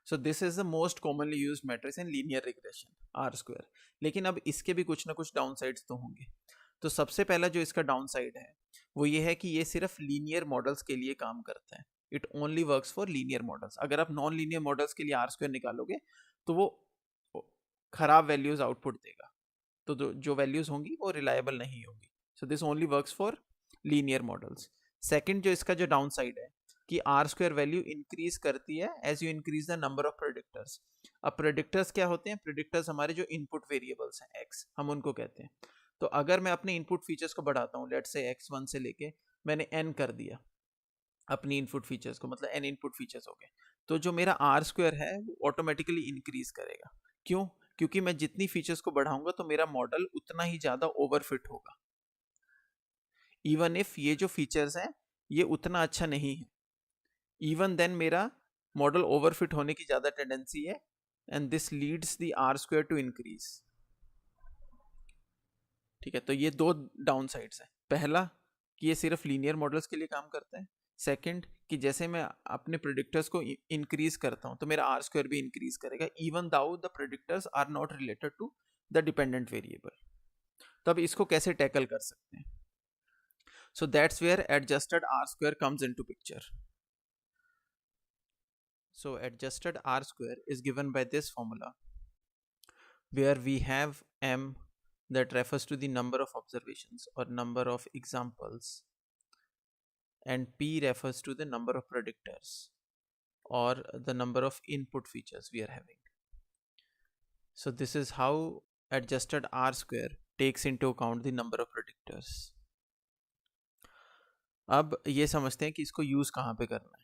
So this is the most commonly use matrix in linear regression, R square. लेकिन अब इसके भी कुछ ना कुछ डाउन साइड्स तो होंगे। तो सबसे पहला जो इसका डाउन साइड है वो ये है कि ये सिर्फ लीनियर मॉडल्स के लिए काम करता है। It only works for linear models. अगर आप नॉन लीनियर मॉडल्स के लिए आर स्क्वायर निकालोगे तो वो खराब वैल्यूज आउटपुट देगा, तो जो वैल्यूज होंगी वो रिलायबल नहीं होंगी। So this only works for linear models. Second जो इसका जो डाउन साइड है कि आर स्क्वायर वैल्यू इंक्रीज करती है as you increase the number of predictors. अब प्रेडिक्टर्स क्या होते हैं, प्रेडिक्टर्स हमारे जो इनपुट वेरिएबल्स हैं एक्स, हम उनको कहते हैं। तो अगर मैं अपने इनपुट फीचर्स को बढ़ाता हूँ, लेट्स से x1 से लेके मैंने n कर दिया अपनी इनपुट फीचर्स को, मतलब n इनपुट फीचर्स हो गए, तो जो मेरा आर स्क्वायर है वो ऑटोमेटिकली इंक्रीज करेगा। क्यों? क्योंकि मैं जितनी फीचर्स को बढ़ाऊंगा तो मेरा मॉडल उतना ही ज्यादा ओवरफिट होगा, इवन इफ ये जो फीचर्स हैं ये उतना अच्छा नहीं है, इवन देन मेरा मॉडल ओवरफिट होने की ज्यादा टेंडेंसी है, and this leads the R square to increase. ठीक है, तो ये दो डाउन साइड्स हैं। पहला कि ये सिर्फ लीनियर मॉडल्स के लिए काम करता है। सेकंड कि जैसे मैं अपने प्रेडिक्टर्स को इंक्रीज करता हूं तो मेरा आर स्क्वायर भी इंक्रीज करेगा, even though the predictors are not related to the dependent variable. तो अब इसको कैसे टैकल कर सकते हैं? So that's where adjusted R square comes into picture. So adjusted R square is given by this formula, where we have M that refers to the number of observations or number of examples, and P refers to the number of predictors or the number of input features we are having. So this is how adjusted R square takes into account the number of predictors. अब ये समझते हैं कि इसको यूज कहाँ पे करना है।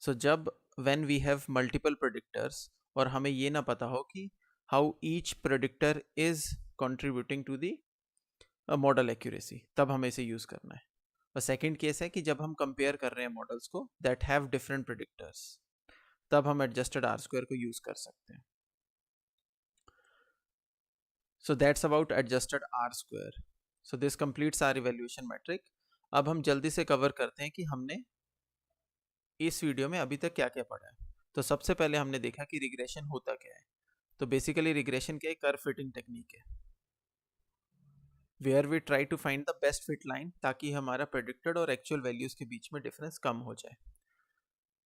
सो जब when we have multiple predictors और हमें ये ना पता हो कि how each predictor is contributing to the model accuracy, तब हमें इसे यूज करना है। और सेकंड केस है कि जब हम कंपेयर कर रहे हैं मॉडल्स को that have different predictors, तब हम adjusted R square को यूज कर सकते हैं। So that's about adjusted R square. So this completes our evaluation metric. अब हम जल्दी से कवर करते हैं कि हमने इस वीडियो में अभी तक क्या क्या पढ़ा है। तो सबसे पहले हमने देखा कि रिग्रेशन होता क्या है। तो बेसिकली रिग्रेशन क्या है, कर्व फिटिंग टेक्निक है, where we try to find the best fit line ताकि हमारा प्रेडिक्टेड और एक्चुअल वैल्यूज के बीच में डिफरेंस कम हो जाए।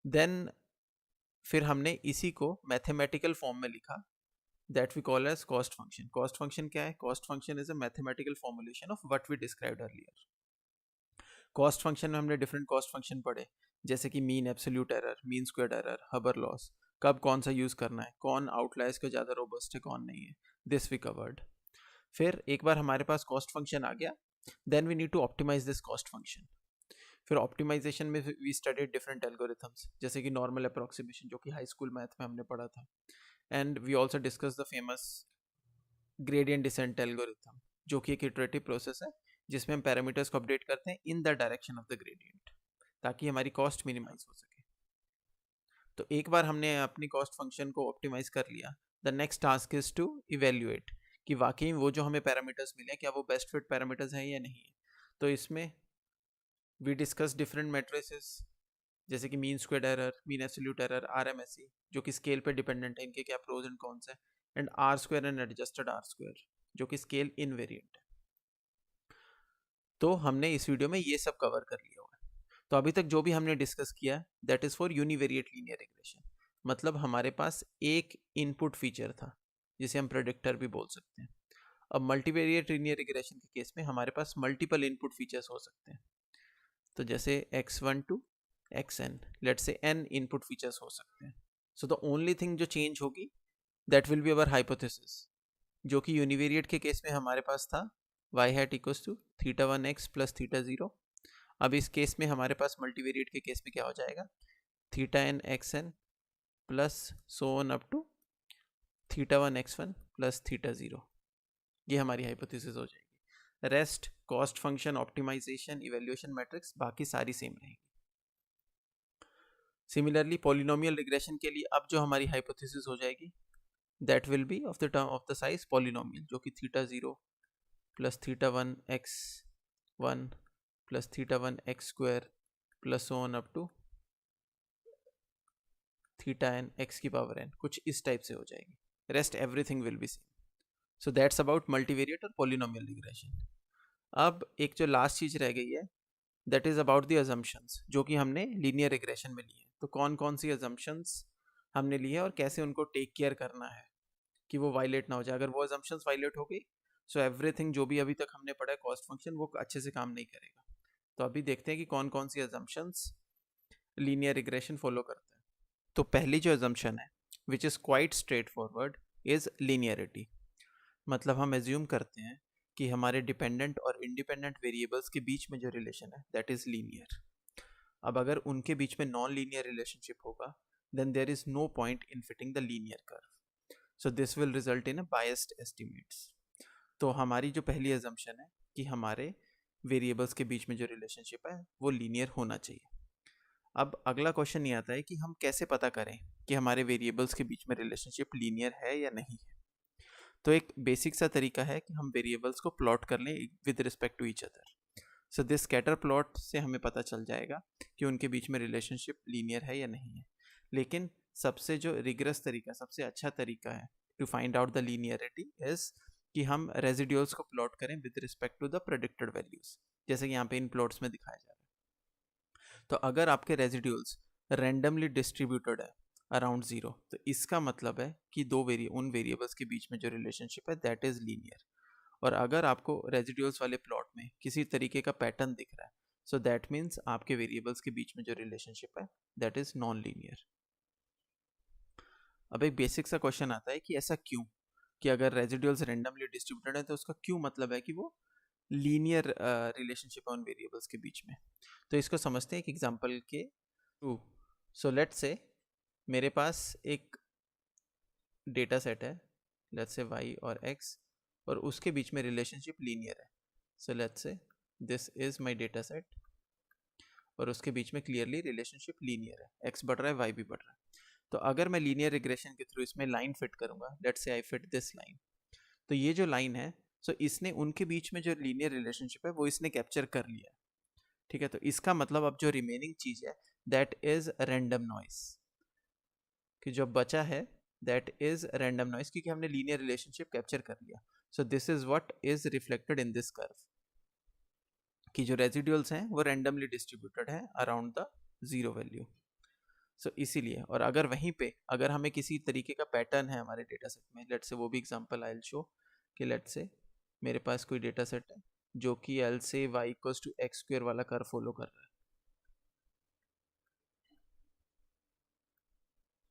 देन फिर हमने इसी को मैथमेटिकल फॉर्म में लिखा, that we call as cost function. Cost function क्या है? Cost function is a mathematical formulation of what we described earlier. Cost function में हमने डिफरेंट कॉस्ट फंक्शन पढ़े, जैसे कि mean absolute error, mean squared error, Huber loss, कब कौन सा यूज करना है, कौन आउटलायर्स का ज़्यादा रोबस्ट है कौन नहीं है, दिस वी कवर्ड। फिर एक बार हमारे पास कॉस्ट फंक्शन आ गया, then we need to optimize this cost function. फिर ऑप्टिमाइजेशन में वी स्टडीड डिफरेंट एल्गोरिथम्स, जैसे कि नॉर्मल अप्रोक्सीमेशन जो कि हाई स्कूल मैथ में हमने पढ़ा था, and we also discuss the famous gradient descent algorithm, जो कि एक इटरेटिव प्रोसेस है जिसमें हम पैरामीटर्स को अपडेट करते हैं in the direction of the gradient ताकि हमारी कॉस्ट मिनिमाइज हो सके। तो एक बार हमने अपनी कॉस्ट फंक्शन को ऑप्टिमाइज कर लिया, the next task is to evaluate कि वाकई वो जो हमें पैरामीटर्स मिले क्या वो बेस्ट फिट पैरामीटर्स हैं या नहीं है। तो इसमें वी डिस्कस डिफरेंट मैट्रिसेस जैसे कि mean square error, mean absolute error, RMSE, जो कि स्केल पे डिपेंडेंट है, इनके क्या प्रोज एंड कॉन्स है, and R square and adjusted R square, जो कि स्केल इनवेरिएंट है। तो हमने इस वीडियो में ये सब कवर कर लिया हुआ है। तो अभी तक जो भी हमने डिस्कस किया that is for univariate linear regression, मतलब हमारे पास एक इनपुट फीचर था जिसे हम प्रेडिक्टर भी बोल सकते हैं। अब मल्टीवेरिएट लीनियर रिग्रेशन के केस में हमारे पास मल्टीपल इनपुट फीचर्स हो सकते हैं। तो जैसे x1 to xn, let's say n input features हो सकते हैं। सो द ओनली थिंग जो चेंज होगी that will be our hypothesis, जो कि यूनिवेरिएट के केस में हमारे पास था y hat equals to θ1x plus θ0। अब इस केस में हमारे पास मल्टीवेरिएट के केस में क्या हो जाएगा, θn xn plus so on up to θ1 x1 plus θ0। ये हमारी हाइपोथेसिस हो जाएगी। Rest, cost function, optimisation, evaluation matrix बाकी सारी सेम रहेगी। सिमिलरली पॉलिनोमियल रिग्रेशन के लिए अब जो हमारी हाइपोथेसिस हो जाएगी that will be of the term of the size polynomial, जो कि θ0 plus θ1 x1 plus θ1 x square plus on up to θn x की पावर n, कुछ इस टाइप से हो जाएगी। Rest everything will be same. So that's about multivariate और पॉलिनोमियल रिग्रेशन। अब एक जो लास्ट चीज रह गई है that is about the assumptions, जो कि हमने लीनियर रिग्रेशन में ली है। तो कौन कौन सी अजम्पशंस हमने ली है और कैसे उनको टेक केयर करना है कि वो वायलेट ना हो जाए। अगर वो अजम्पशंस वायलेट हो गई सो एवरीथिंग जो भी अभी तक हमने पढ़ा है कॉस्ट फंक्शन, वो अच्छे से काम नहीं करेगा। तो अभी देखते हैं कि कौन कौन सी अजम्पशंस लीनियर रिग्रेशन फॉलो करता है। तो पहली जो अजम्पशन है which is quite straight forward is linearity. मतलब हम एज्यूम करते हैं कि हमारे डिपेंडेंट और इंडिपेंडेंट वेरिएबल्स के बीच में जो रिलेशन है दैट इज लीनियर। अब अगर उनके बीच में नॉन लीनियर रिलेशनशिप होगा then there is no point in fitting the linear curve, so this will result in a biased estimates. तो हमारी जो पहली अजम्पशन है कि हमारे वेरिएबल्स के बीच में जो रिलेशनशिप है वो लीनियर होना चाहिए। अब अगला क्वेश्चन ये आता है कि हम कैसे पता करें कि हमारे वेरिएबल्स के बीच में रिलेशनशिप लीनियर है या नहीं है। तो एक बेसिक सा तरीका है कि हम वेरिएबल्स को प्लॉट कर लें with respect to each other. So this scatter plot से हमें पता चल जाएगा कि उनके बीच में रिलेशनशिप लीनियर है या नहीं है। लेकिन सबसे जो रिगरस तरीका, सबसे अच्छा तरीका है to find out the linearity is कि हम रेजिड्यूल्स को प्लॉट करें with respect to the predicted values, जैसे कि यहाँ पे इन प्लॉट्स में दिखाया जा रहा है। तो अगर आपके रेजिड्यूल्स रैंडमली डिस्ट्रीब्यूटेड है अराउंड 0, तो इसका मतलब है कि उन वेरिएबल्स के बीच में जो रिलेशनशिप है दैट इज लीनियर। और अगर आपको रेजिड्यूल्स वाले प्लॉट में किसी तरीके का पैटर्न दिख रहा है सो दैट मीन्स आपके वेरिएबल्स के बीच में जो रिलेशनशिप है दैट इज नॉन लीनियर। अब एक बेसिक सा क्वेश्चन आता है कि ऐसा क्यों, कि अगर रेजिड्यूल्स रैंडमली डिस्ट्रीब्यूटेड है तो उसका क्यों मतलब है कि वो लीनियर रिलेशनशिप है उन वेरिएबल्स के बीच में। तो इसको समझते हैं एक एग्जांपल के थ्रू। सो लेट्स से मेरे पास एक डेटा सेट है, लेट्स से y और x, और उसके बीच में रिलेशनशिप लीनियर है। So let's say this is my data set और उसके बीच में क्लियरली रिलेशनशिप लीनियर है, x बढ़ रहा है y भी बढ़ रहा है। तो अगर मैं लीनियर रिग्रेशन के थ्रू इसमें लाइन फिट करूंगा, let's say I fit this line, तो ये जो लाइन है सो इसने उनके बीच में जो लीनियर रिलेशनशिप है वो इसने कैप्चर कर लिया। ठीक है, तो इसका मतलब अब जो रिमेनिंग चीज है दैट इज रैंडम नॉइस, कि जो बचा है दैट इज रैंडम नॉइस, क्योंकि हमने लीनियर रिलेशनशिप कैप्चर कर लिया। सो this is what is reflected in this curve, कि जो रेजिड्यूल्स हैं वो रैंडमली डिस्ट्रीब्यूटेड है अराउंड द 0 वैल्यू। सो इसीलिए, और अगर वहीं पे अगर हमें किसी तरीके का पैटर्न है हमारे डेटा सेट में, लेट्स से वो भी एग्जांपल आई विल शो, कि लेट्स से मेरे पास कोई डेटा सेट है जो कि एल से y equals to x square वाला कर्व फॉलो कर रहा है,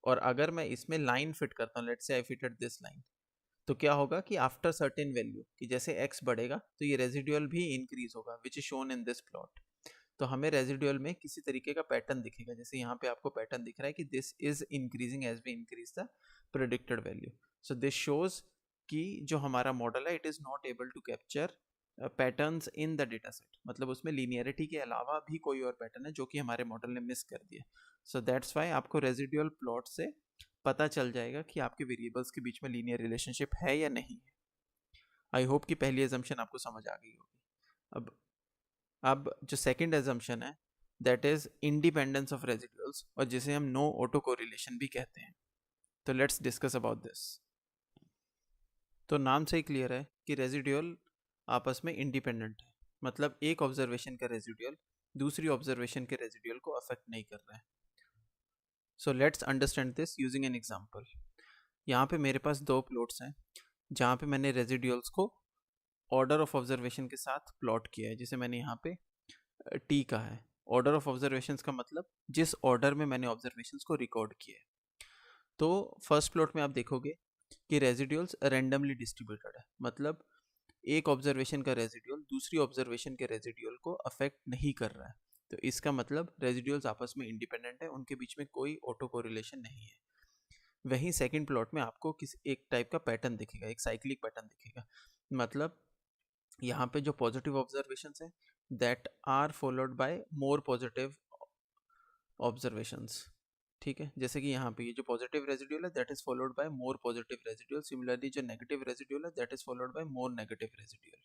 और अगर मैं इसमें लाइन फिट करता हूँ, let's say I fitted this line, तो क्या होगा कि आफ्टर सर्टेन वैल्यू, कि जैसे x बढ़ेगा तो ये रेजिडुअल भी इंक्रीज होगा which is shown in this plot. तो हमें रेजिडुअल में किसी तरीके का पैटर्न दिखेगा, जैसे यहाँ पे आपको पैटर्न दिख रहा है कि this is increasing as we increase the predicted value. So this shows कि जो हमारा मॉडल है it is not able to capture patterns in the data set, मतलब उसमें लीनियरिटी के अलावा भी कोई और पैटर्न है जो कि हमारे मॉडल ने मिस कर दिया। सो दैट्स वाई आपको रेजिडुअल प्लॉट से पता चल जाएगा कि आपके वेरिएबल्स के बीच में लीनियर रिलेशनशिप है या नहीं है। आई होप कि पहली एजम्पशन आपको समझ आ गई होगी। अब जो सेकंड एजम्पशन है that is independence of residuals, और जिसे हम नो ऑटो कोरिलेशन भी कहते हैं। तो लेट्स डिस्कस अबाउट दिस। तो नाम से ही क्लियर है कि रेजिड्यूल आपस में इंडिपेंडेंट है, मतलब एक ऑब्जर्वेशन का रेजिड्यूल दूसरी ऑब्जर्वेशन के रेजिड्यूल को अफेक्ट नहीं कर रहा है। So let's understand this using an example. यहाँ पे मेरे पास दो प्लॉट्स हैं जहाँ पे मैंने रेजिड्यूल्स को ऑर्डर ऑफ ऑब्जर्वेशन के साथ प्लॉट किया है, जिसे मैंने यहाँ पे टी कहा है। ऑर्डर ऑफ ऑब्जर्वेशंस का मतलब जिस ऑर्डर में मैंने ऑब्जर्वेशंस को रिकॉर्ड किया है। तो फर्स्ट प्लॉट में आप देखोगे कि रेजिड्यूल्स रेंडमली डिस्ट्रीब्यूटेड है, मतलब एक ऑब्जर्वेशन का रेजिड्यूल दूसरी ऑब्जर्वेशन के रेजिड्यूल को अफेक्ट नहीं कर रहा है। तो इसका मतलब रेजिड्यूल्स आपस में इंडिपेंडेंट है, उनके बीच में कोई ऑटो कोरिलेशन नहीं है। वहीं सेकंड प्लॉट में आपको किसी एक टाइप का पैटर्न दिखेगा, एक साइक्लिक पैटर्न दिखेगा। मतलब यहाँ पे जो पॉजिटिव ऑब्जर्वेशंस हैं that are followed by more positive observations. ठीक है, जैसे कि यहाँ पे ये जो पॉजिटिव रेजिड्यूल है that is followed by more positive residual, similarly जो नेगेटिव रेजिड्यूल है that is followed by more negative residual.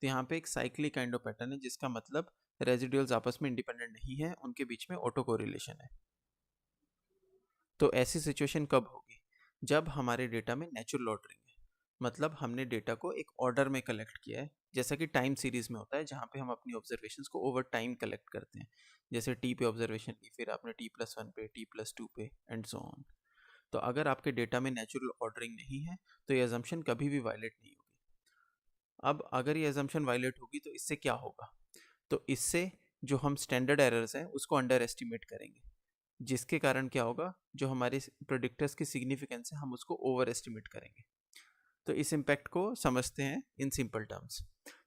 तो यहाँ पे एक साइक्लिक काइंड ऑफ पैटर्न है, जिसका मतलब रेजिड्यूल्स आपस में इंडिपेंडेंट नहीं है, उनके बीच में ऑटो कोरिलेशन है। तो ऐसी सिचुएशन कब होगी? जब हमारे डेटा में नेचुरल ऑर्डरिंग है, मतलब हमने डेटा को एक ऑर्डर में कलेक्ट किया है, जैसा कि टाइम सीरीज में होता है जहाँ पे हम अपनी ऑब्जर्वेशंस को ओवर टाइम कलेक्ट करते हैं। जैसे टी पे ऑब्जर्वेशन ली, फिर आपने T+1 पे, T+2 पे एंड सो ऑन। तो अगर आपके डेटा में नेचुरल ऑर्डरिंग नहीं है तो ये अजम्पशन कभी भी वायलेट नहीं होगी। अब अगर ये अजम्पशन वायलेट होगी तो इससे क्या होगा? तो इससे जो हम स्टैंडर्ड एरर्स हैं उसको अंडर एस्टिमेट करेंगे, जिसके कारण क्या होगा, जो हमारे प्रोडिक्टर्स की सिग्निफिकेंस है हम उसको ओवर एस्टिमेट करेंगे। तो इस इम्पैक्ट को समझते हैं इन सिंपल टर्म्स।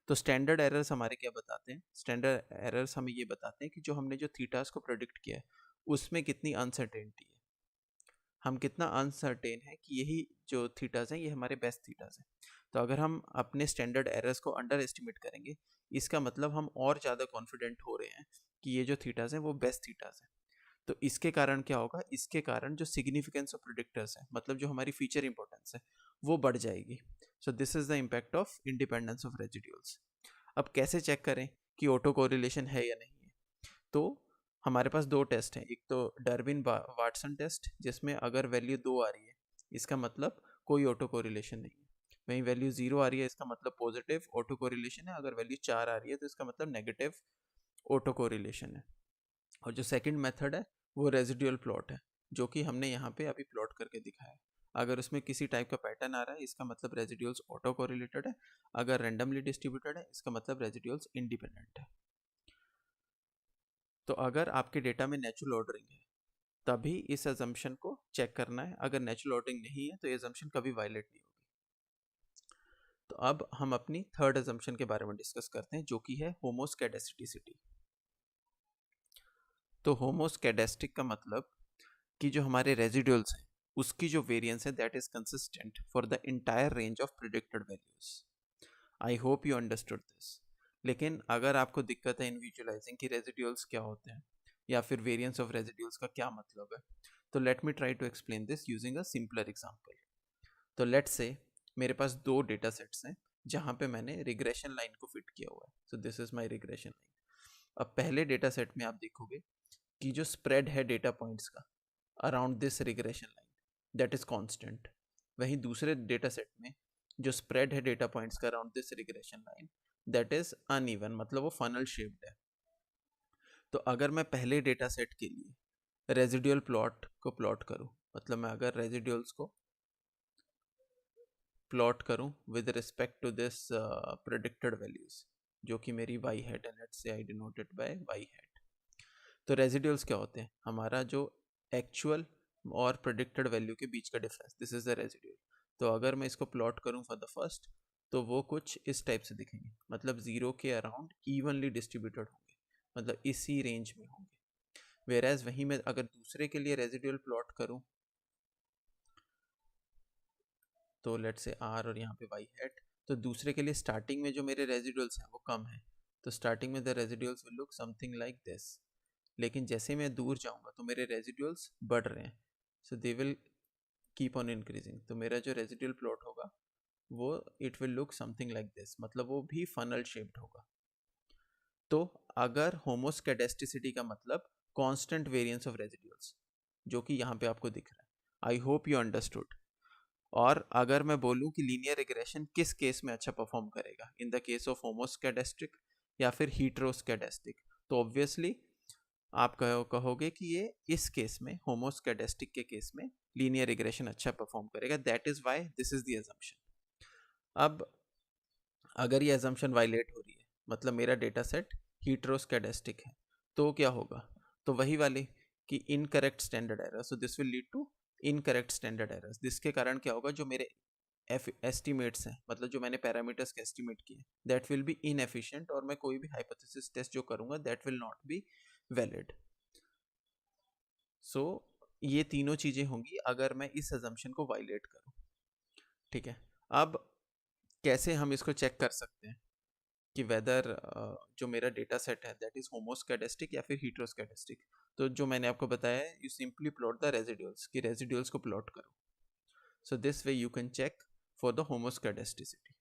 तो स्टैंडर्ड एरर्स हमारे क्या बताते हैं? स्टैंडर्ड एरर्स हमें ये बताते हैं कि जो हमने जो थीटास को प्रोडिक्ट किया है उसमें कितनी अनसर्टेनिटी है, हम कितना अनसर्टेन है कि यही जो थीटास हैं ये हमारे बेस्ट थीटास हैं। तो अगर हम अपने स्टैंडर्ड एरर्स को अंडर एस्टिमेट करेंगे, इसका मतलब हम और ज़्यादा कॉन्फिडेंट हो रहे हैं कि ये जो थीटास हैं वो बेस्ट थीटास हैं। तो इसके कारण क्या होगा? इसके कारण जो सिग्निफिकेंस ऑफ प्रेडिक्टर्स है, मतलब जो हमारी फीचर इंपॉर्टेंस है, वो बढ़ जाएगी। सो this is the impact of independence of residuals. अब कैसे चेक करें कि ऑटो कोरिलेशन है या नहीं है? तो हमारे पास दो टेस्ट हैं। एक तो डार्विन वाटसन टेस्ट, जिसमें अगर वैल्यू 2 आ रही है इसका मतलब कोई ऑटो कोरिलेशन नहीं है। वहीं वैल्यू 0 आ रही है इसका मतलब पॉजिटिव ऑटो कोरिलेशन है, अगर वैल्यू 4 आ रही है तो इसका मतलब नेगेटिव ऑटो कोरिलेशन है। और जो सेकंड मेथड है वो रेजिड्यूल प्लॉट है, जो कि हमने यहाँ पे अभी प्लॉट करके दिखाया है। अगर उसमें किसी टाइप का पैटर्न आ रहा है इसका मतलब रेजिड्यूल्स ऑटो कोरिलेटेड है, अगर रैंडमली डिस्ट्रीब्यूटेड है इसका मतलब रेजिड्यूल्स इंडिपेंडेंट है। तो अगर आपके डेटा में नेचुरल ऑर्डरिंग है तभी इस अजम्पशन को चेक करना है, अगर नेचुरल ऑर्डरिंग नहीं है तो ये अजम्पशन कभी वायलेट नहीं होगी। तो अब हम अपनी थर्ड अजम्पशन के बारे में डिस्कस करते हैं, जो कि है होमोस्कैडेस्टिसिटी। तो होमोस्कैडेस्टिक का मतलब कि जो हमारे रेजिड्यूल्स हैं उसकी जो वेरिएंस है that is consistent for the entire range of predicted values. I hope you understood this. लेकिन अगर आपको दिक्कत है इन विजुअलाइजिंग कि रेजिड्यूल्स क्या होते हैं या फिर वेरिएंस ऑफ रेजिड्यूल्स का क्या मतलब है, तो let me try to explain this using a simpler example. तो लेट्स से मेरे पास दो डेटा सेट्स हैं जहाँ पे मैंने रिग्रेशन लाइन को फिट किया हुआ है। So this is my regression line. अब पहले डेटा सेट में आप देखोगे कि जो स्प्रेड है डेटा पॉइंट्स का around this regression line that is constant. वहीं दूसरे डेटा सेट में जो स्प्रेड है डेटा पॉइंट्स का around this regression line that is uneven, मतलब वो फनल शेप्ड है। तो अगर मैं पहले डेटा सेट के लिए रेजिड्यूल प्लॉट को प्लॉट करूं, मतलब मैं अगर रेजिड्यूल्स को प्लॉट करूं with respect to this predicted values, जो कि मेरी वाई हैट है, let's say I denote it by y hat. तो रेजिड्यूल्स क्या होते हैं? हमारा जो एक्चुअल और प्रेडिक्टेड वैल्यू के बीच का difference, this is the residual. तो अगर मैं इसको प्लॉट करूं फॉर द फर्स्ट, तो वो कुछ इस टाइप से दिखेंगे, मतलब 0 के अराउंड इवनली डिस्ट्रीब्यूटेड होंगे, मतलब इसी रेंज में होंगे। वेयर वहीं मैं अगर दूसरे के लिए रेजिड्यूल प्लॉट करूं, तो लेट से आर और यहाँ पे वाई हैट, तो दूसरे के लिए स्टार्टिंग में जो मेरे रेजिड्यूल्स हैं वो कम है, तो स्टार्टिंग में the residuals will look something like this. लेकिन जैसे मैं दूर जाऊंगा तो मेरे रेजिड्यूल्स बढ़ रहे हैं, so they will keep on increasing. तो मेरा जो रेजिड्यूल प्लॉट होगा वो it will look something like this, मतलब वो भी फनल शेप्ड होगा। तो अगर होमोस्कैडेस्टिसिटी का मतलब कांस्टेंट वेरिएंस ऑफ रेजिड्यूल्स, जो कि यहाँ पे आपको दिख रहा है, आई होप यू अंडरस्टूड। और अगर मैं बोलूँ कि लीनियर रिग्रेशन किस केस में अच्छा परफॉर्म करेगा, इन द केस ऑफ होमोस्कैडेस्टिक या फिर हीट्रोस्कैडेस्टिक, तो ऑब्वियसली आप कहोगे कि ये इस केस में, होमोस्कैडेस्टिक के केस में लीनियर रिग्रेशन अच्छा परफॉर्म करेगा। That is why this is the assumption. अब अगर ये अजम्पशन वायलेट हो रही है, मतलब मेरा डेटा सेट हीट्रोस्कैडेस्टिक है, तो क्या होगा? तो वही वाली कि incorrect standard error, so this will lead to incorrect standard errors. जिसके कारण क्या होगा, जो मेरे एस्टिमेट्स हैं, मतलब जो मैंने पैरामीटर्स के एस्टिमेट किए, दैट विल बी इनएफिशिएंट, और मैं कोई भी हाइपोथेसिस टेस्ट जो करूंगा that will not be valid. So ये तीनों चीजें होंगी अगर मैं इस अजम्पशन को वायलेट करूं। ठीक है, अब कैसे हम इसको चेक कर सकते हैं कि वेदर जो मेरा डेटा सेट है दैट इज होमोस्कैडेस्टिक या फिर हीट्रोस्कैडेस्टिक? तो जो मैंने आपको बताया है, you simply plot the residuals, कि रेजिड्यूल्स को प्लॉट करो। So this way you can check for the homoscedasticity.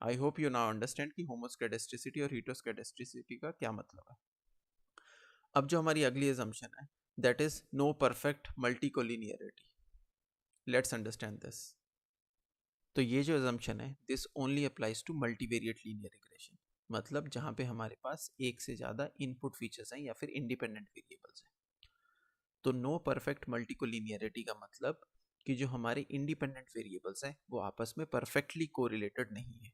I hope you now understand कि होमोस्कैडेस्टिसिटी और हीट्रोस्कैडेस्टिसिटी का क्या मतलब है। अब जो हमारी अगली assumption है, that is no perfect multicollinearity. Let's understand this. तो ये जो assumption है, this only applies to multivariate linear regression, मतलब जहाँ पे हमारे पास एक से ज़्यादा इनपुट फीचर्स हैं या फिर इंडिपेंडेंट वेरिएबल्स हैं। तो नो परफेक्ट मल्टीकोलिनियरिटी का मतलब कि जो हमारे इंडिपेंडेंट वेरिएबल्स हैं वो आपस में परफेक्टली कोरिलेटेड नहीं है।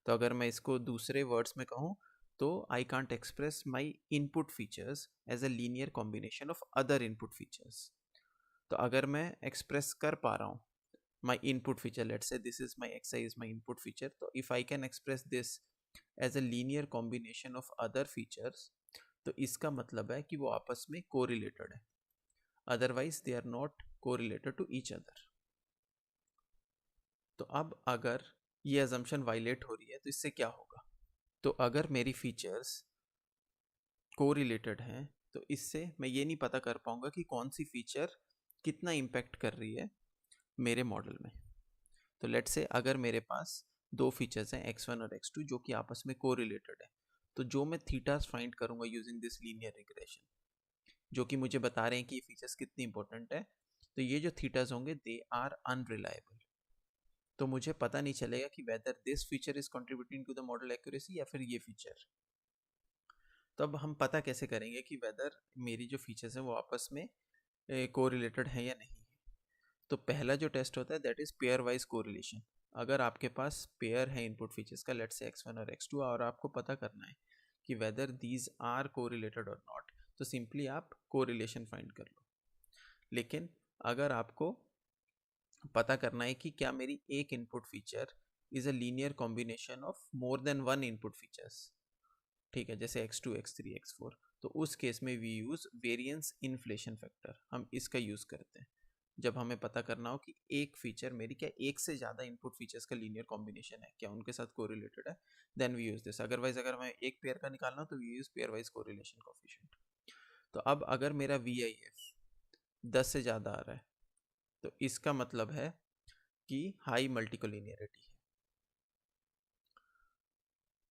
तो अगर मैं इसको दूसरे वर्ड्स में कहूँ, तो I can't express my input features as a linear combination of other input features. तो अगर मैं एक्सप्रेस कर पा रहा हूँ my input feature, let's say this is my xi is my input feature, so if I can express this as a linear combination of other features, तो इसका मतलब है कि वो आपस में correlated है, otherwise they are not correlated to each other। तो अब अगर ये assumption violate हो रही है तो इससे क्या होगा? तो अगर मेरी features correlated हैं तो इससे मैं ये नहीं पता कर पाऊंगा कि कौन सी feature कितना impact कर रही है मेरे मॉडल में। तो लेट से अगर मेरे पास दो फीचर्स हैं x1 और x2 जो कि आपस में कोरिलेटेड है, तो जो मैं थीटास फाइंड करूंगा यूजिंग दिस लीनियर रिग्रेशन, जो कि मुझे बता रहे हैं कि ये फीचर्स कितनी इंपॉर्टेंट है, तो ये जो थीटास होंगे दे आर अनरिलायबल। तो मुझे पता नहीं चलेगा कि whether this feature is contributing to the model accuracy या फिर ये फीचर। तो अब हम पता कैसे करेंगे कि वेदर मेरी जो फीचर्स हैं वो आपस में कोरिलेटेड है या नहीं? तो पहला जो टेस्ट होता है that is pair wise correlation. अगर आपके पास पेयर है इनपुट फीचर्स का, लेट्स से x1 और x2, और आपको पता करना है कि वेदर दीज आर कोरिलेटेड और नॉट, तो सिंपली आप कोरिलेशन फाइंड कर लो। लेकिन अगर आपको पता करना है कि क्या मेरी एक input feature is a linear combination of more than one input features, ठीक है, जैसे x2 x3 x4, तो उस केस में we use variance inflation factor, हम इसका यूज करते हैं जब हमें पता करना हो कि एक फीचर मेरी क्या एक से ज़्यादा इनपुट फीचर्स का लीनियर कॉम्बिनेशन है, क्या उनके साथ कोरिलेटेड है, then we use this. Otherwise अगर मैं एक पेयर का निकालना हो तो we use pairwise correlation coefficient. तो अब अगर मेरा VIF 10 से ज़्यादा आ रहा है तो इसका मतलब है कि हाई मल्टीकोलिनियरिटी है।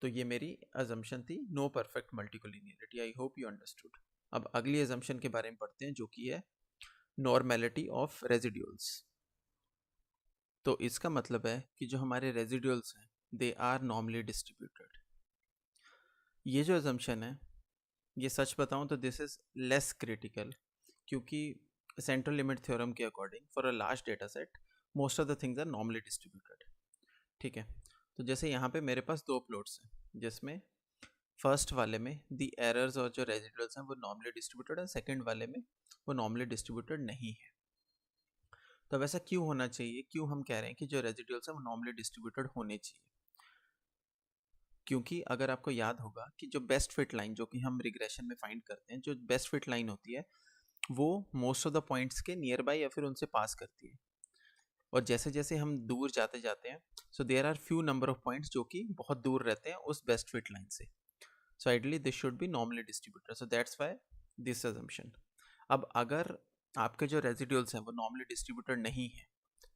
तो ये मेरी अजम्पशन थी, no perfect multicollinearity. I hope you understood. अब अगली अजम्पशन के बारे में पढ़ते हैं जो कि है नॉर्मेलिटी ऑफ रेजिड्यूल्स। तो इसका मतलब है कि जो हमारे रेजिड्यूल्स हैं दे आर नॉर्मली डिस्ट्रीब्यूटेड। ये जो अजम्पशन है, ये सच बताऊं तो दिस इज लेस क्रिटिकल, क्योंकि सेंट्रल लिमिट थ्योरम के according for a large data set most of the things are normally distributed. ठीक है, तो जैसे यहाँ पे मेरे पास दो प्लॉट्स हैं जिसमें फर्स्ट वाले में दी एरर्स और जो रेजिड्यूल्स हैं वो नॉर्मली डिस्ट्रीब्यूटेड है, सेकंड वाले में वो नॉर्मली डिस्ट्रीब्यूटेड नहीं है। तो अब ऐसा क्यों होना चाहिए, क्यों हम कह रहे हैं कि जो रेजिड्यूल्स हैं वो नॉर्मली डिस्ट्रीब्यूटेड होने चाहिए? क्योंकि अगर आपको याद होगा कि जो बेस्ट फिट लाइन जो कि हम रिग्रेशन में फाइंड करते हैं, जो बेस्ट फिट लाइन होती है वो मोस्ट ऑफ द पॉइंट्स के नियर बाय या फिर उनसे पास करती है, और जैसे जैसे हम दूर जाते जाते हैं so there are few number of points जो कि बहुत दूर रहते हैं उस बेस्ट फिट लाइन से। So ideally this should be normally distributed, so that's why this assumption. अब अगर आपके जो रेजिड्यूल्स हैं वो नॉर्मली डिस्ट्रीब्यूटेड नहीं है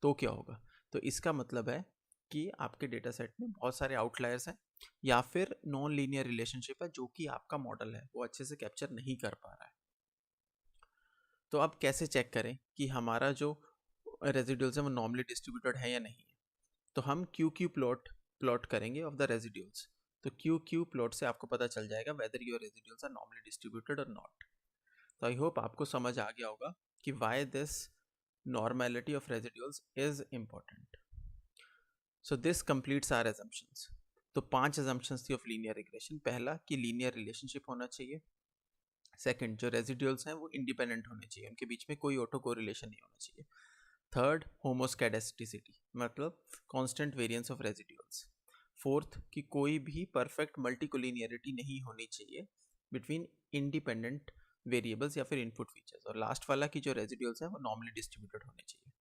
तो क्या होगा? तो इसका मतलब है कि आपके डेटा सेट में बहुत सारे आउटलायर्स हैं या फिर नॉन लीनियर रिलेशनशिप है जो कि आपका मॉडल है वो अच्छे से कैप्चर नहीं कर पा रहा है। तो अब कैसे चेक करें कि हमारा जो रेजिड्यूल्स है वो नॉर्मली डिस्ट्रीब्यूटेड है या नहीं है? तो हम क्यू क्यू प्लॉट करेंगे ऑफ द रेजिड्यूल्स। तो क्यू क्यू प्लॉट से आपको पता चल जाएगा whether your residuals are normally distributed और नॉट। तो आई होप आपको समझ आ गया होगा कि why this normality of residuals is important. So this completes our assumptions। तो 5 assumptions थी ऑफ लीनियर रिग्रेशन। पहला कि लीनियर रिलेशनशिप होना चाहिए। सेकंड, जो रेजिड्यूल्स हैं वो इंडिपेंडेंट होने चाहिए, उनके बीच में कोई ऑटो कोरिलेशन नहीं होना चाहिए। थर्ड, होमोस्कैडेस्टिसिटी मतलब constant variance of residuals. Fourth, कि कोई भी परफेक्ट मल्टीकोलिनियरिटी नहीं होनी चाहिए बिटवीन इंडिपेंडेंट वेरिएबल्स या फिर इनपुट फीचर्स। और लास्ट वाला कि जो रेजिड्यूल्स हैं वो नॉर्मली डिस्ट्रीब्यूटेड होने चाहिए।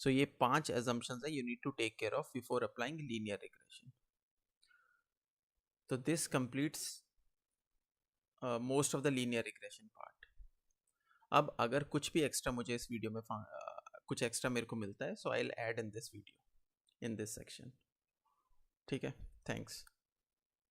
सो ये 5 assumptions है you need to take care of before applying linear regression. तो this completes most of the linear regression part. अब अगर कुछ भी एक्स्ट्रा मुझे इस वीडियो में कुछ एक्स्ट्रा मेरे को मिलता है, so I will add in this video in this section. ठीक है, थैंक्स।